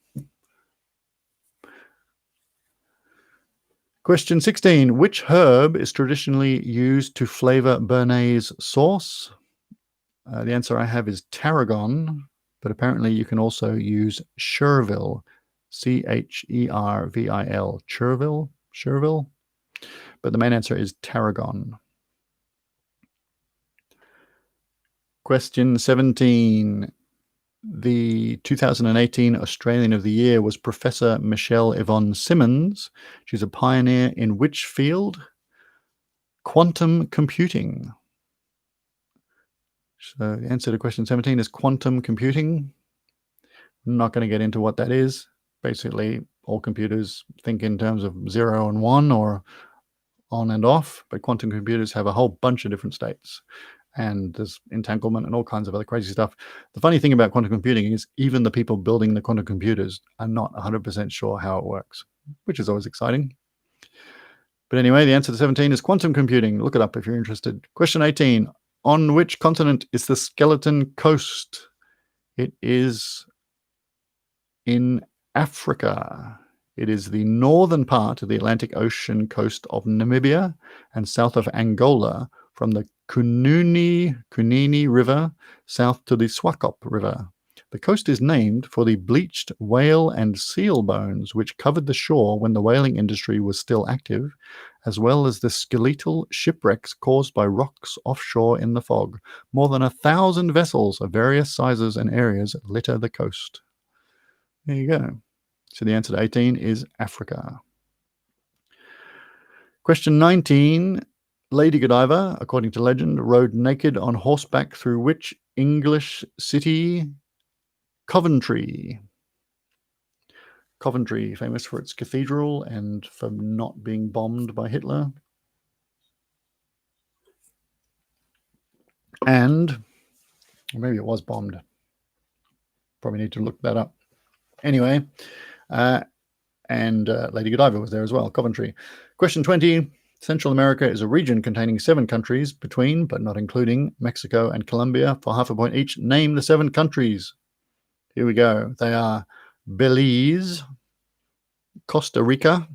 Question 16. Which herb is traditionally used to flavor Béarnaise sauce? The answer I have is tarragon, but apparently you can also use chervil, Chervil, chervil. But the main answer is tarragon. Question 17. The 2018 Australian of the Year was Professor Michelle Yvonne Simmons. She's a pioneer in which field? Quantum computing. So the answer to question 17 is quantum computing. I'm not going to get into what that is. Basically, all computers think in terms of 0 and 1 or on and off, but quantum computers have a whole bunch of different states. And there's entanglement and all kinds of other crazy stuff. The funny thing about quantum computing is even the people building the quantum computers are not 100% sure how it works, which is always exciting. But anyway, the answer to 17 is quantum computing. Look it up if you're interested. Question 18. On which continent is the Skeleton Coast? It is in Africa. It is the northern part of the Atlantic Ocean coast of Namibia and south of Angola, from the Kunini River south to the Swakop River. The coast is named for the bleached whale and seal bones which covered the shore when the whaling industry was still active, as well as the skeletal shipwrecks caused by rocks offshore in the fog. More than 1,000 vessels of various sizes and areas litter the coast. There you go. So the answer to 18 is Africa. Question 19. Lady Godiva, according to legend, rode naked on horseback through which English city? Coventry. Coventry, famous for its cathedral and for not being bombed by Hitler. And maybe it was bombed. Probably need to look that up. Anyway, and Lady Godiva was there as well, Coventry. Question 20. Central America is a region containing 7 countries between, but not including, Mexico and Colombia. For half a point each, name the 7 countries. Here we go. They are Belize, Costa Rica,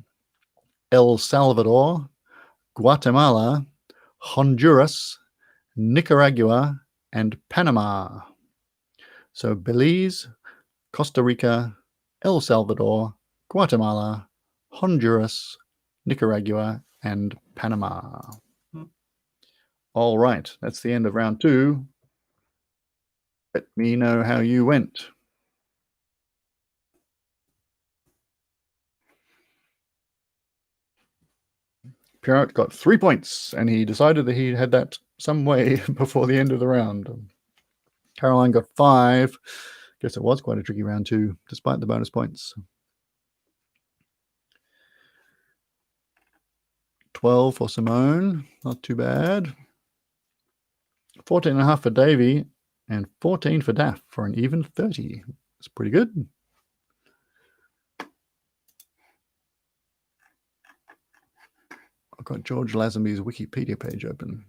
El Salvador, Guatemala, Honduras, Nicaragua, and Panama. So Belize, Costa Rica, El Salvador, Guatemala, Honduras, Nicaragua, and Panama. All right, that's the end of round 2. Let me know how you went. Pierrot got 3 points, and he decided that he had that some way before the end of the round. Caroline got 5. Guess it was quite a tricky round 2, despite the bonus points. 12 for Simone, not too bad. 14.5 for Davey, and 14 for Daff for an even 30. It's pretty good. I've got George Lazenby's Wikipedia page open.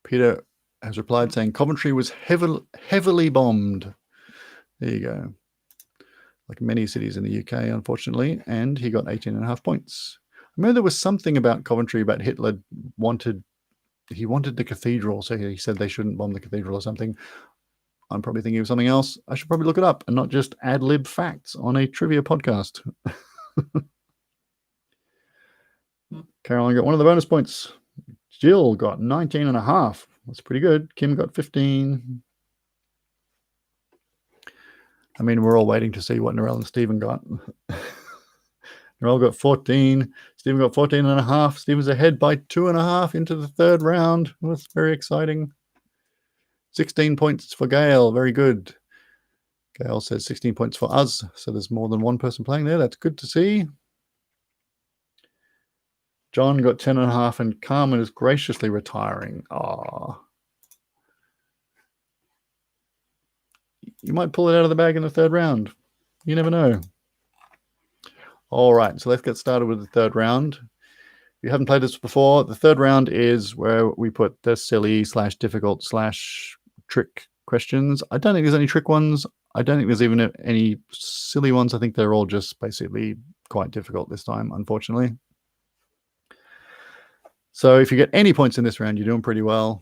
Peter has replied saying Coventry was heavily bombed. There you go. Like many cities in the UK, unfortunately, and he got 18.5 points. I remember there was something about Coventry about Hitler wanted the cathedral, so he said they shouldn't bomb the cathedral or something. I'm probably thinking of something else. I should probably look it up and not just ad-lib facts on a trivia podcast. Caroline got one of the bonus points. Jill got 19.5. That's pretty good. Kim got 15. I mean, we're all waiting to see what Narelle and Stephen got. Narelle got 14. Stephen got 14.5. Stephen's ahead by 2.5 into the third round. That's very exciting. 16 points for Gail. Very good. Gail says 16 points for us. So there's more than one person playing there. That's good to see. John got 10.5 and Carmen is graciously retiring. Ah, you might pull it out of the bag in the third round. You never know. All right, so let's get started with the third round. If you haven't played this before, the third round is where we put the silly / difficult / trick questions. I don't think there's any trick ones. I don't think there's even any silly ones. I think they're all just basically quite difficult this time, unfortunately. So if you get any points in this round, you're doing pretty well.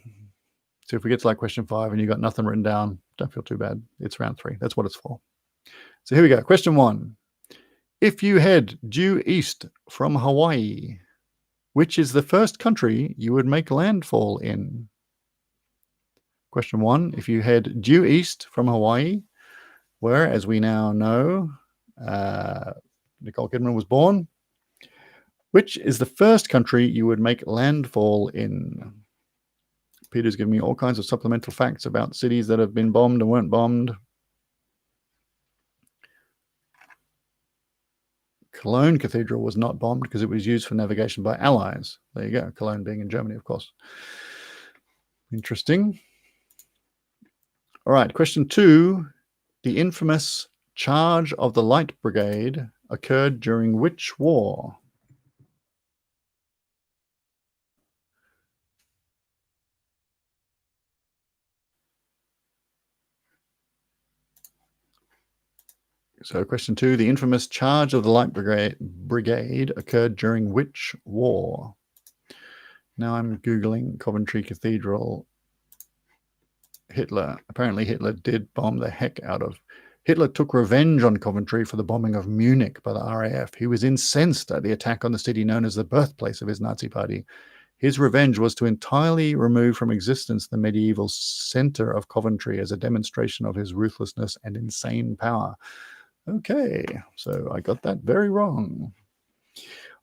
So if we get to like question 5 and you got nothing written down, don't feel too bad. It's round 3. That's what it's for. So here we go. Question 1. If you head due east from Hawaii, which is the first country you would make landfall in? Question 1. If you head due east from Hawaii, where, as we now know, Nicole Kidman was born, which is the first country you would make landfall in? Peter's giving me all kinds of supplemental facts about cities that have been bombed and weren't bombed. Cologne Cathedral was not bombed because it was used for navigation by Allies. There you go. Cologne being in Germany, of course. Interesting. All right, question 2. The infamous Charge of the Light Brigade occurred during which war? So question 2, the infamous Charge of the Light Brigade occurred during which war? Now I'm Googling Coventry Cathedral. Hitler. Apparently Hitler did bomb the heck out of. Hitler took revenge on Coventry for the bombing of Munich by the RAF. He was incensed at the attack on the city known as the birthplace of his Nazi party. His revenge was to entirely remove from existence the medieval center of Coventry as a demonstration of his ruthlessness and insane power. Okay, so I got that very wrong.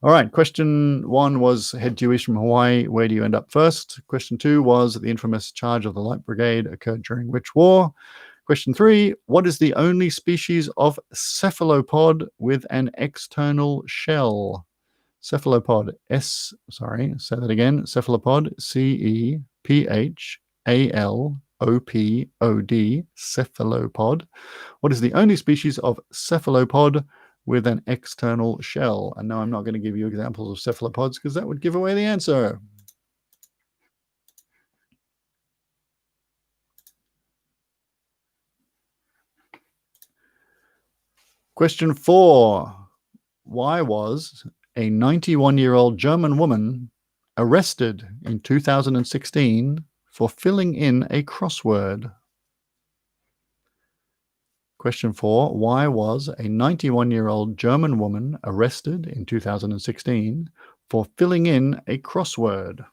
All right, question 1 was head due east from Hawaii. Where do you end up first? Question 2 was the infamous Charge of the Light Brigade occurred during which war? Question 3, what is the only species of cephalopod with an external shell? Cephalopod, say that again, cephalopod, CEPHALOPOD, cephalopod. What is the only species of cephalopod with an external shell? And no, I'm not going to give you examples of cephalopods because that would give away the answer. Question 4. Why was a 91-year-old German woman arrested in 2016 for filling in a crossword? Question 4. Why was a 91-year-old German woman arrested in 2016 for filling in a crossword?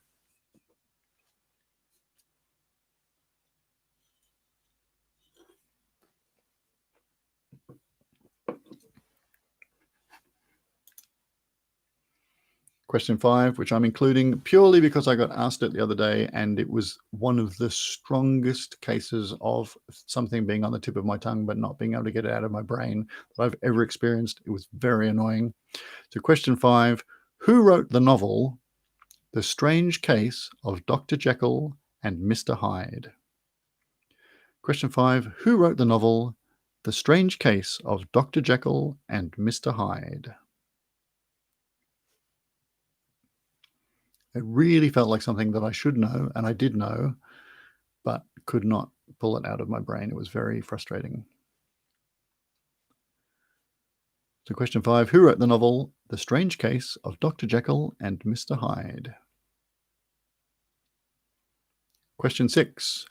Question 5, which I'm including purely because I got asked it the other day, and it was one of the strongest cases of something being on the tip of my tongue but not being able to get it out of my brain that I've ever experienced. It was very annoying. So question 5, who wrote the novel The Strange Case of Dr. Jekyll and Mr. Hyde? Question 5, who wrote the novel The Strange Case of Dr. Jekyll and Mr. Hyde? It really felt like something that I should know, and I did know, but could not pull it out of my brain. It was very frustrating. So question 5, who wrote the novel The Strange Case of Dr. Jekyll and Mr. Hyde? Question 6,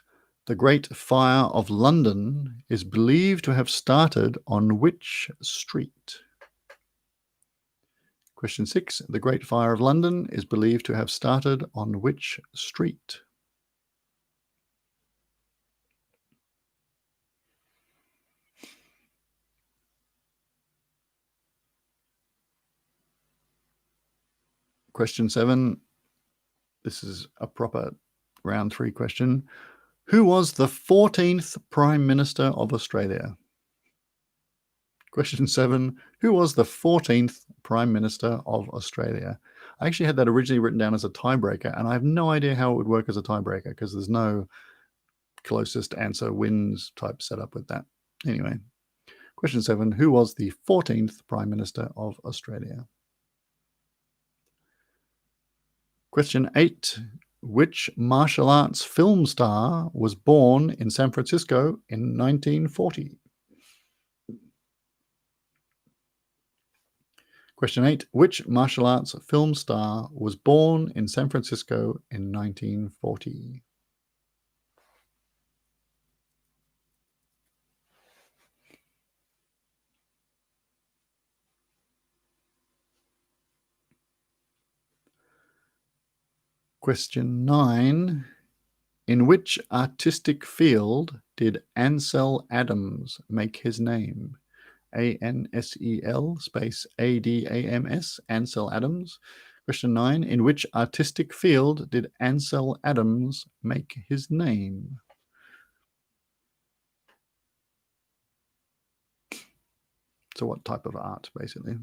the Great Fire of London is believed to have started on which street? Question 6, the Great Fire of London is believed to have started on which street? Question 7, this is a proper round 3 question. Who was the 14th Prime Minister of Australia? Question 7. Who was the 14th Prime Minister of Australia? I actually had that originally written down as a tiebreaker, and I have no idea how it would work as a tiebreaker because there's no closest answer wins type setup with that. Anyway, question 7. Who was the 14th Prime Minister of Australia? Question 8. Which martial arts film star was born in San Francisco in 1940? Question 8. Which martial arts film star was born in San Francisco in 1940? Question 9. In which artistic field did Ansel Adams make his name? Ansel space Adams, Ansel Adams. Question 9. In which artistic field did Ansel Adams make his name? So what type of art, basically?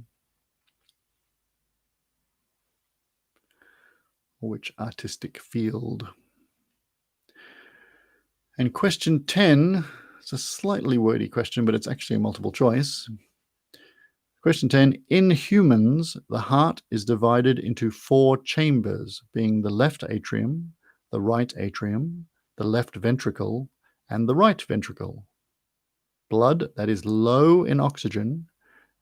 Which artistic field? And question 10, it's a slightly wordy question, but it's actually a multiple choice. Question 10, in humans, the heart is divided into 4 chambers, being the left atrium, the right atrium, the left ventricle, and the right ventricle. Blood that is low in oxygen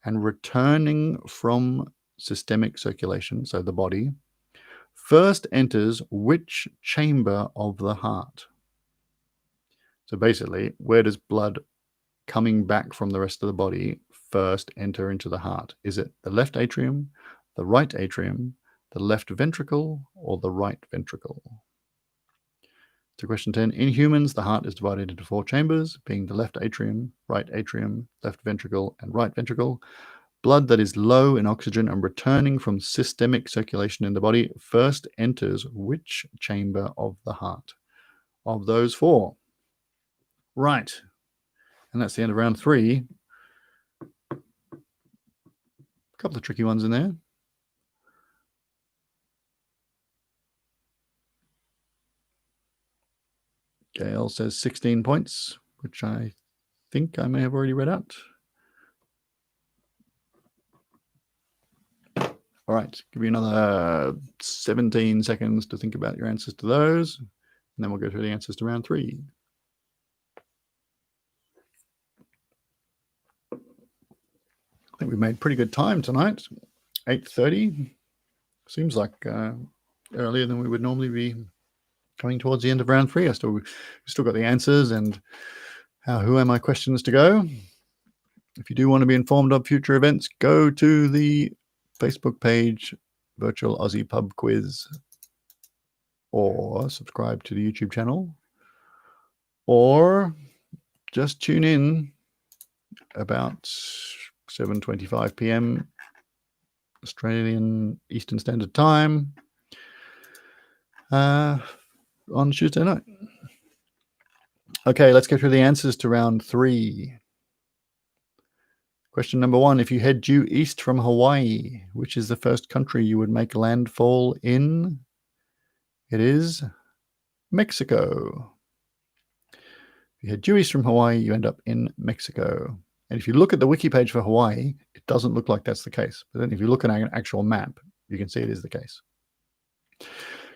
and returning from systemic circulation, so the body, first enters which chamber of the heart? So basically, where does blood coming back from the rest of the body first enter into the heart? Is it the left atrium, the right atrium, the left ventricle, or the right ventricle? So question 10, in humans, the heart is divided into 4 chambers, being the left atrium, left ventricle, and right ventricle. Blood that is low in oxygen and returning from systemic circulation in the body first enters which chamber of the heart? Of those 4. Right. And that's the end of round 3. A couple of tricky ones in there. Gail says 16 points, which I think I may have already read out. All right, give you another 17 seconds to think about your answers to those, and then we'll go through the answers to round 3. I think we've made pretty good time tonight. 8:30. Seems like earlier than we would normally be coming towards the end of round 3. We've still got the answers and who am I questions to go. If you do want to be informed of future events, go to the Facebook page, Virtual Aussie Pub Quiz, or subscribe to the YouTube channel, or just tune in about 7:25 p.m. Australian Eastern Standard Time on Tuesday night. Okay, let's go through the answers to round 3. Question number 1, if you head due east from Hawaii, which is the first country you would make landfall in? It is Mexico. If you head due east from Hawaii, you end up in Mexico. And if you look at the wiki page for Hawaii, it doesn't look like that's the case. But then if you look at an actual map, you can see it is the case.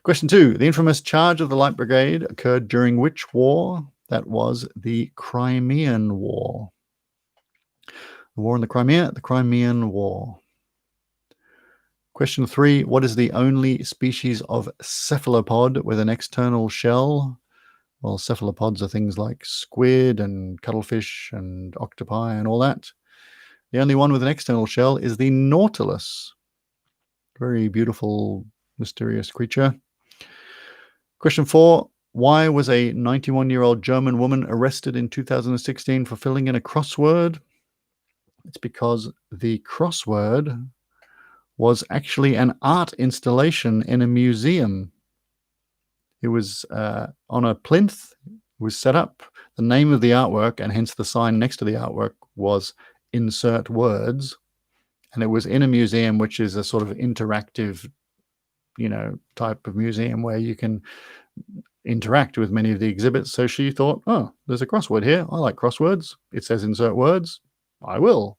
Question 2, the infamous Charge of the Light Brigade occurred during which war? That was the Crimean War. The war in the Crimean War. Question 3, what is the only species of cephalopod with an external shell? Well, cephalopods are things like squid and cuttlefish and octopi and all that. The only one with an external shell is the nautilus. Very beautiful, mysterious creature. Question 4, why was a 91-year-old German woman arrested in 2016 for filling in a crossword? It's because the crossword was actually an art installation in a museum. It was on a plinth, was set up. The name of the artwork, and hence the sign next to the artwork, was insert words, and it was in a museum, which is a sort of interactive, type of museum where you can interact with many of the exhibits. So she thought, oh, there's a crossword here. I like crosswords. It says insert words. I will.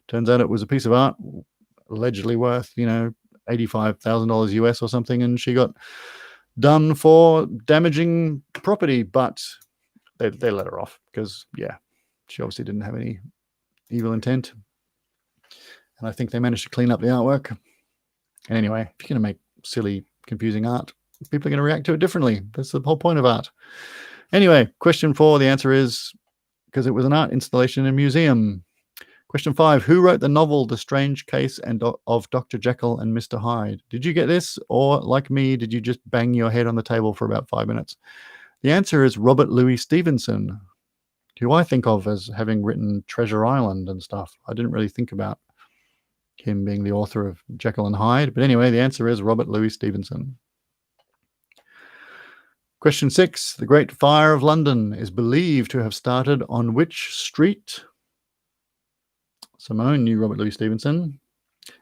Turns out it was a piece of art allegedly worth, $85,000 US or something, and she got done for damaging property, but they let her off because, she obviously didn't have any evil intent. And I think they managed to clean up the artwork. And anyway, if you're going to make silly, confusing art, people are going to react to it differently. That's the whole point of art. Anyway, question 4, the answer is because it was an art installation in a museum. Question 5, who wrote the novel The Strange Case of Dr. Jekyll and Mr. Hyde? Did you get this? Or like me, did you just bang your head on the table for about 5 minutes? The answer is Robert Louis Stevenson, who I think of as having written Treasure Island and stuff. I didn't really think about him being the author of Jekyll and Hyde. But anyway, the answer is Robert Louis Stevenson. Question 6, the Great Fire of London is believed to have started on which street? Simone knew Robert Louis Stevenson.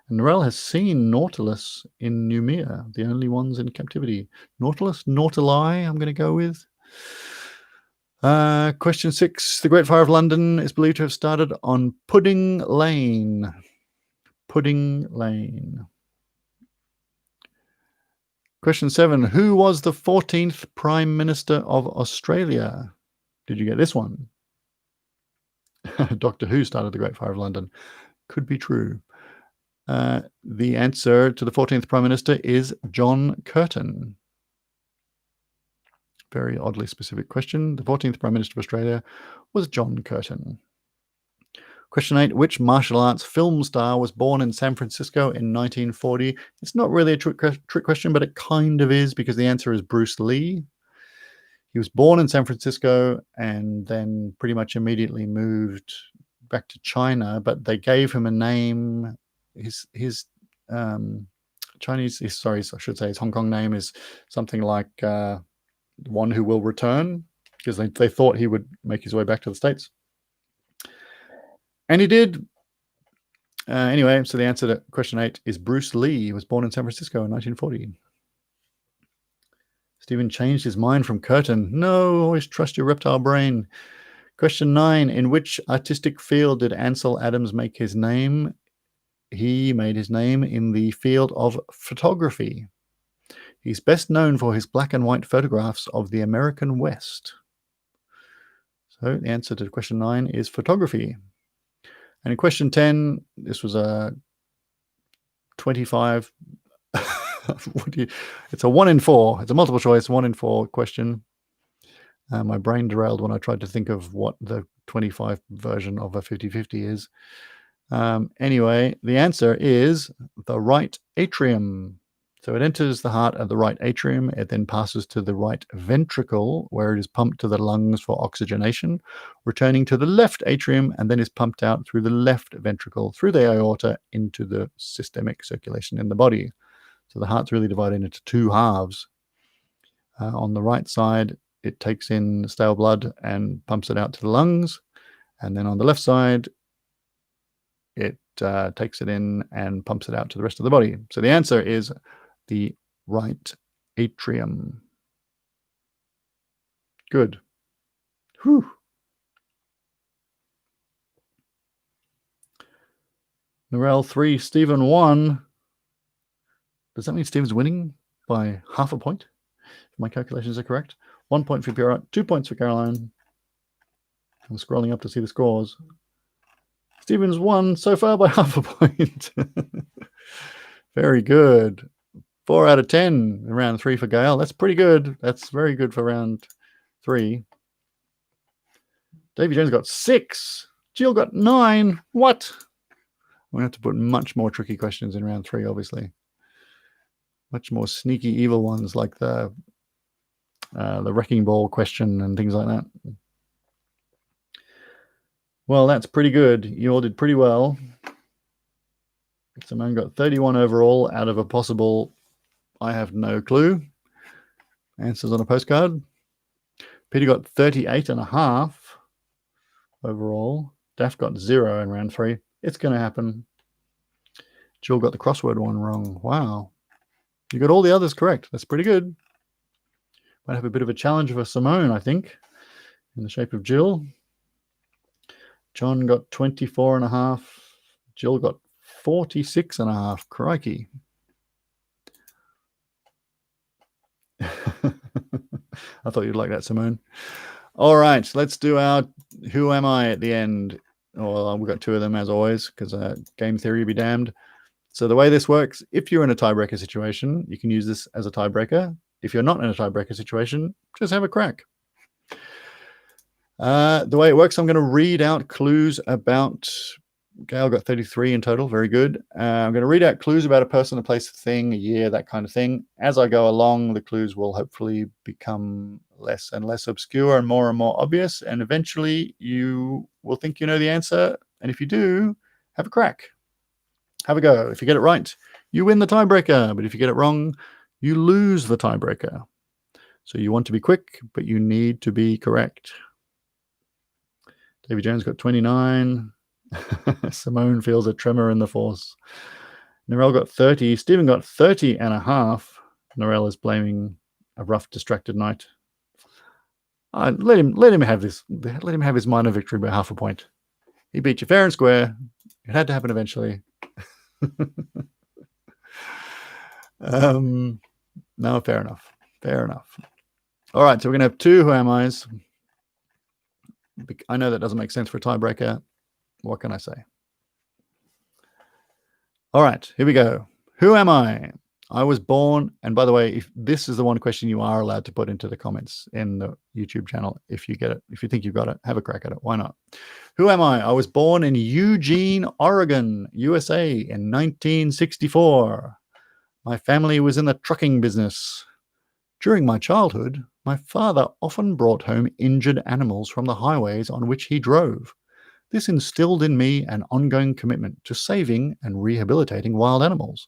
And Narelle has seen Nautilus in Noumea, the only ones in captivity. Nautilus, Nautili, I'm going to go with. Question 6, the Great Fire of London is believed to have started on Pudding Lane. Pudding Lane. Question 7, who was the 14th Prime Minister of Australia? Did you get this one? Doctor Who started the Great Fire of London. Could be true. The answer to the 14th Prime Minister is John Curtin. Very oddly specific question. The 14th Prime Minister of Australia was John Curtin. Question 8, which martial arts film star was born in San Francisco in 1940? It's not really a trick question, but it kind of is, because the answer is Bruce Lee. He was born in San Francisco and then pretty much immediately moved back to China, but they gave him a name. His Chinese, sorry, I should say his Hong Kong name is something like One Who Will Return, because they thought he would make his way back to the States. And he did. Anyway, so the answer to question 8 is Bruce Lee. He was born in San Francisco in 1940. Stephen changed his mind from Curtin. No, always trust your reptile brain. Question 9, in which artistic field did Ansel Adams make his name? He made his name in the field of photography. He's best known for his black and white photographs of the American West. So the answer to question 9 is photography. And in question 10, this was a 25. It's a 1 in 4. It's a multiple choice 1 in 4 question. My brain derailed when I tried to think of what the 25 version of a 50-50 is. Anyway, the answer is the right atrium. So it enters the heart at the right atrium. It then passes to the right ventricle, where it is pumped to the lungs for oxygenation, returning to the left atrium, and then is pumped out through the left ventricle, through the aorta, into the systemic circulation in the body. So the heart's really divided into 2 halves. On the right side, it takes in stale blood and pumps it out to the lungs. And then on the left side, it takes it in and pumps it out to the rest of the body. So the answer is the right atrium. Good. Whew. Narelle 3, Stephen 1. Does that mean Stephen's winning by half a point? If my calculations are correct. 1 point for Pierrot, 2 points for Caroline. I'm scrolling up to see the scores. Stephen's won so far by half a point. Very good. 4 out of 10 in round 3 for Gail. That's pretty good. That's very good for round 3. Davy Jones got 6. Jill got 9. What? We're going to have to put much more tricky questions in round 3, obviously. Much more sneaky, evil ones like the wrecking ball question and things like that. Well, that's pretty good. You all did pretty well. Simone got 31 overall out of a possible, I have no clue, answers on a postcard. Peter got 38.5 overall. Daff got 0 in round 3. It's going to happen. Jill got the crossword one wrong. Wow. You got all the others correct. That's pretty good. Might have a bit of a challenge for Simone, I think, in the shape of Jill. John got 24.5. Jill got 46.5. Crikey. I thought you'd like that, Simone. All right, let's do our Who Am I at the end. Well, we've got 2 of them as always, because game theory be damned. So the way this works, if you're in a tiebreaker situation, you can use this as a tiebreaker. If you're not in a tiebreaker situation, just have a crack. The way it works, I'm going to read out clues about... Gail got 33 in total. Very good. I'm going to read out clues about a person, a place, a thing, a year, that kind of thing. As I go along, the clues will hopefully become less and less obscure and more obvious. And eventually you will think you know the answer. And if you do, have a crack. Have a go. If you get it right, you win the tiebreaker. But if you get it wrong, you lose the tiebreaker. So you want to be quick, but you need to be correct. Davy Jones got 29. Simone feels a tremor in the force. Narelle got 30. Stephen got 30.5. Narelle is blaming a rough, distracted night. Let him have this. Let him have his minor victory by half a point. He beat you fair and square. It had to happen eventually. No, fair enough. Fair enough. All right, so we're going to have 2 Who Am I's. I know that doesn't make sense for a tiebreaker. What can I say? All right, here we go. Who am I? I was born, and by the way, if this is the one question you are allowed to put into the comments in the YouTube channel, if you get it, if you think you've got it, have a crack at it. Why not? Who am I? I was born in Eugene, Oregon, USA in 1964. My family was in the trucking business. During my childhood, my father often brought home injured animals from the highways on which he drove. This instilled in me an ongoing commitment to saving and rehabilitating wild animals.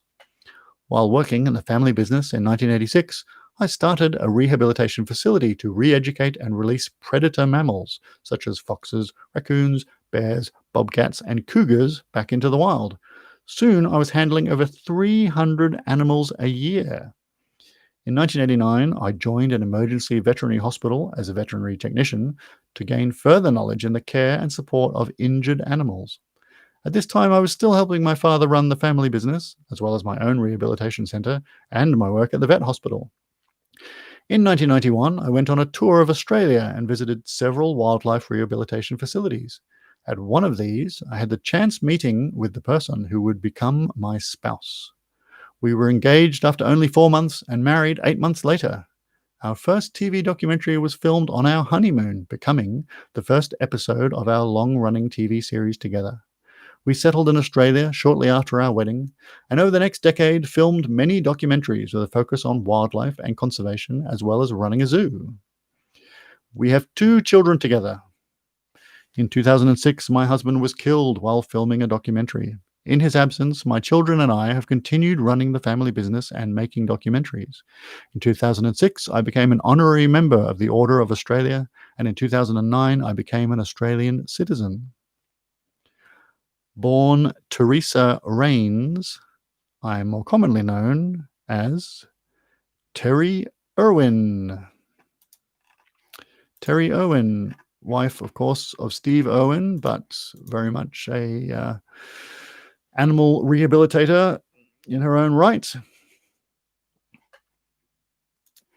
While working in the family business in 1986, I started a rehabilitation facility to re-educate and release predator mammals, such as foxes, raccoons, bears, bobcats, and cougars back into the wild. Soon, I was handling over 300 animals a year. In 1989, I joined an emergency veterinary hospital as a veterinary technician to gain further knowledge in the care and support of injured animals. At this time, I was still helping my father run the family business, as well as my own rehabilitation center and my work at the vet hospital. In 1991, I went on a tour of Australia and visited several wildlife rehabilitation facilities. At one of these, I had the chance meeting with the person who would become my spouse. We were engaged after only 4 months and married 8 months later. Our first TV documentary was filmed on our honeymoon, becoming the first episode of our long-running TV series together. We settled in Australia shortly after our wedding, and over the next decade filmed many documentaries with a focus on wildlife and conservation, as well as running a zoo. We have 2 children together. In 2006, my husband was killed while filming a documentary. In his absence, my children and I have continued running the family business and making documentaries. In 2006, I became an honorary member of the Order of Australia, and in 2009, I became an Australian citizen. Born Teresa Rains, I am more commonly known as Terry Irwin. Terry Irwin, wife, of course, of Steve Irwin, but very much a animal rehabilitator in her own right.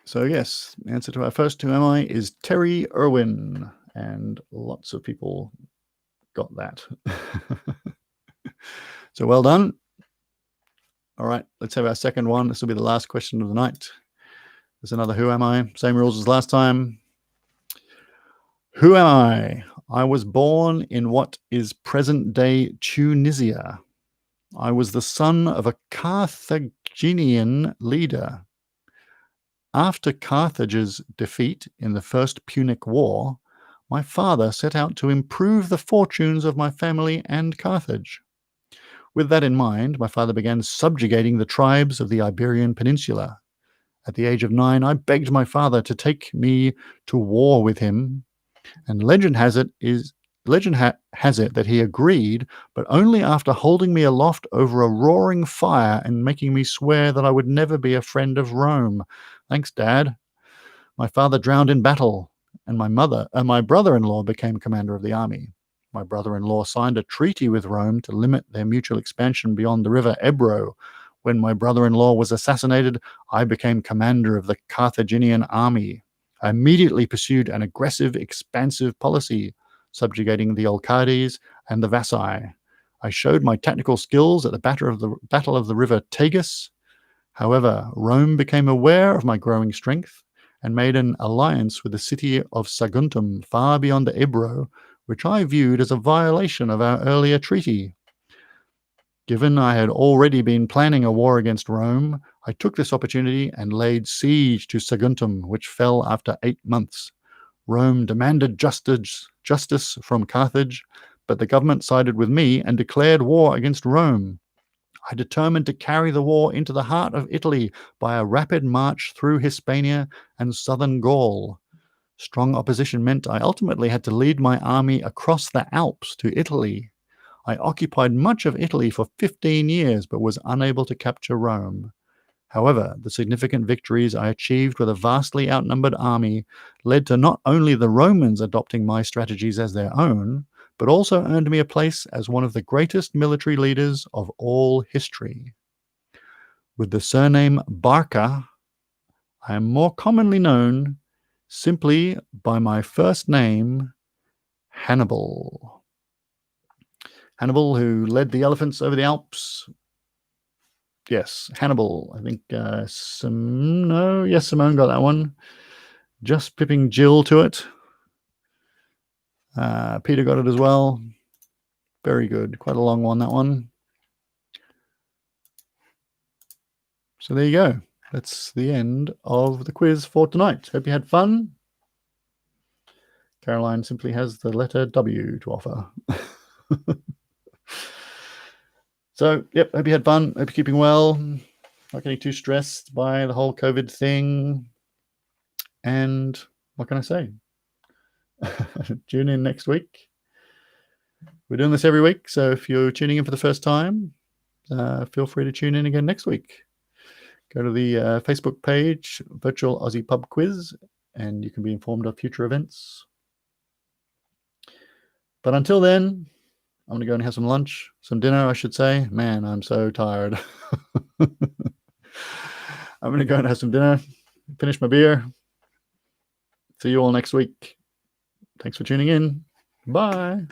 So yes, the answer to our first Who Am I is Terry Irwin, and lots of people got that. So well done. All right, let's have our second one. This will be the last question of the night. There's another Who Am I? Same rules as last time. Who am I? I was born in what is present-day Tunisia. I was the son of a Carthaginian leader. After Carthage's defeat in the First Punic War, my father set out to improve the fortunes of my family and Carthage. With that in mind, my father began subjugating the tribes of the Iberian Peninsula. At the age of 9, I begged my father to take me to war with him, and legend has it has it that he agreed, but only after holding me aloft over a roaring fire and making me swear that I would never be a friend of Rome. Thanks, Dad. My father drowned in battle, and my brother-in-law became commander of the army. My brother-in-law signed a treaty with Rome to limit their mutual expansion beyond the river Ebro. When my brother-in-law was assassinated, I became commander of the Carthaginian army. I immediately pursued an aggressive, expansive policy, subjugating the Olcades and the Vassi. I showed my tactical skills at the Battle of the River Tagus. However, Rome became aware of my growing strength and made an alliance with the city of Saguntum far beyond the Ebro, which I viewed as a violation of our earlier treaty. Given I had already been planning a war against Rome, I took this opportunity and laid siege to Saguntum, which fell after 8 months. Rome demanded justice from Carthage, but the government sided with me and declared war against Rome. I determined to carry the war into the heart of Italy by a rapid march through Hispania and southern Gaul. Strong opposition meant I ultimately had to lead my army across the Alps to Italy. I occupied much of Italy for 15 years, but was unable to capture Rome. However, the significant victories I achieved with a vastly outnumbered army led to not only the Romans adopting my strategies as their own, but also earned me a place as one of the greatest military leaders of all history. With the surname Barca, I am more commonly known simply by my first name, Hannibal. Hannibal, who led the elephants over the Alps. Yes, Hannibal. I think Simone got that one. Just pipping Jill to it. Peter got it as well. Very good. Quite a long one, that one. So there you go. That's the end of the quiz for tonight. Hope you had fun. Caroline simply has the letter W to offer. So, yep, hope you had fun. Hope you're keeping well. Not getting too stressed by the whole COVID thing. And what can I say? Tune in next week. We're doing this every week, so if you're tuning in for the first time, feel free to tune in again next week. Go to the Facebook page, Virtual Aussie Pub Quiz, and you can be informed of future events. But until then, I'm going to go and have some lunch, some dinner, I should say. Man, I'm so tired. I'm going to go and have some dinner, finish my beer. See you all next week. Thanks for tuning in. Bye.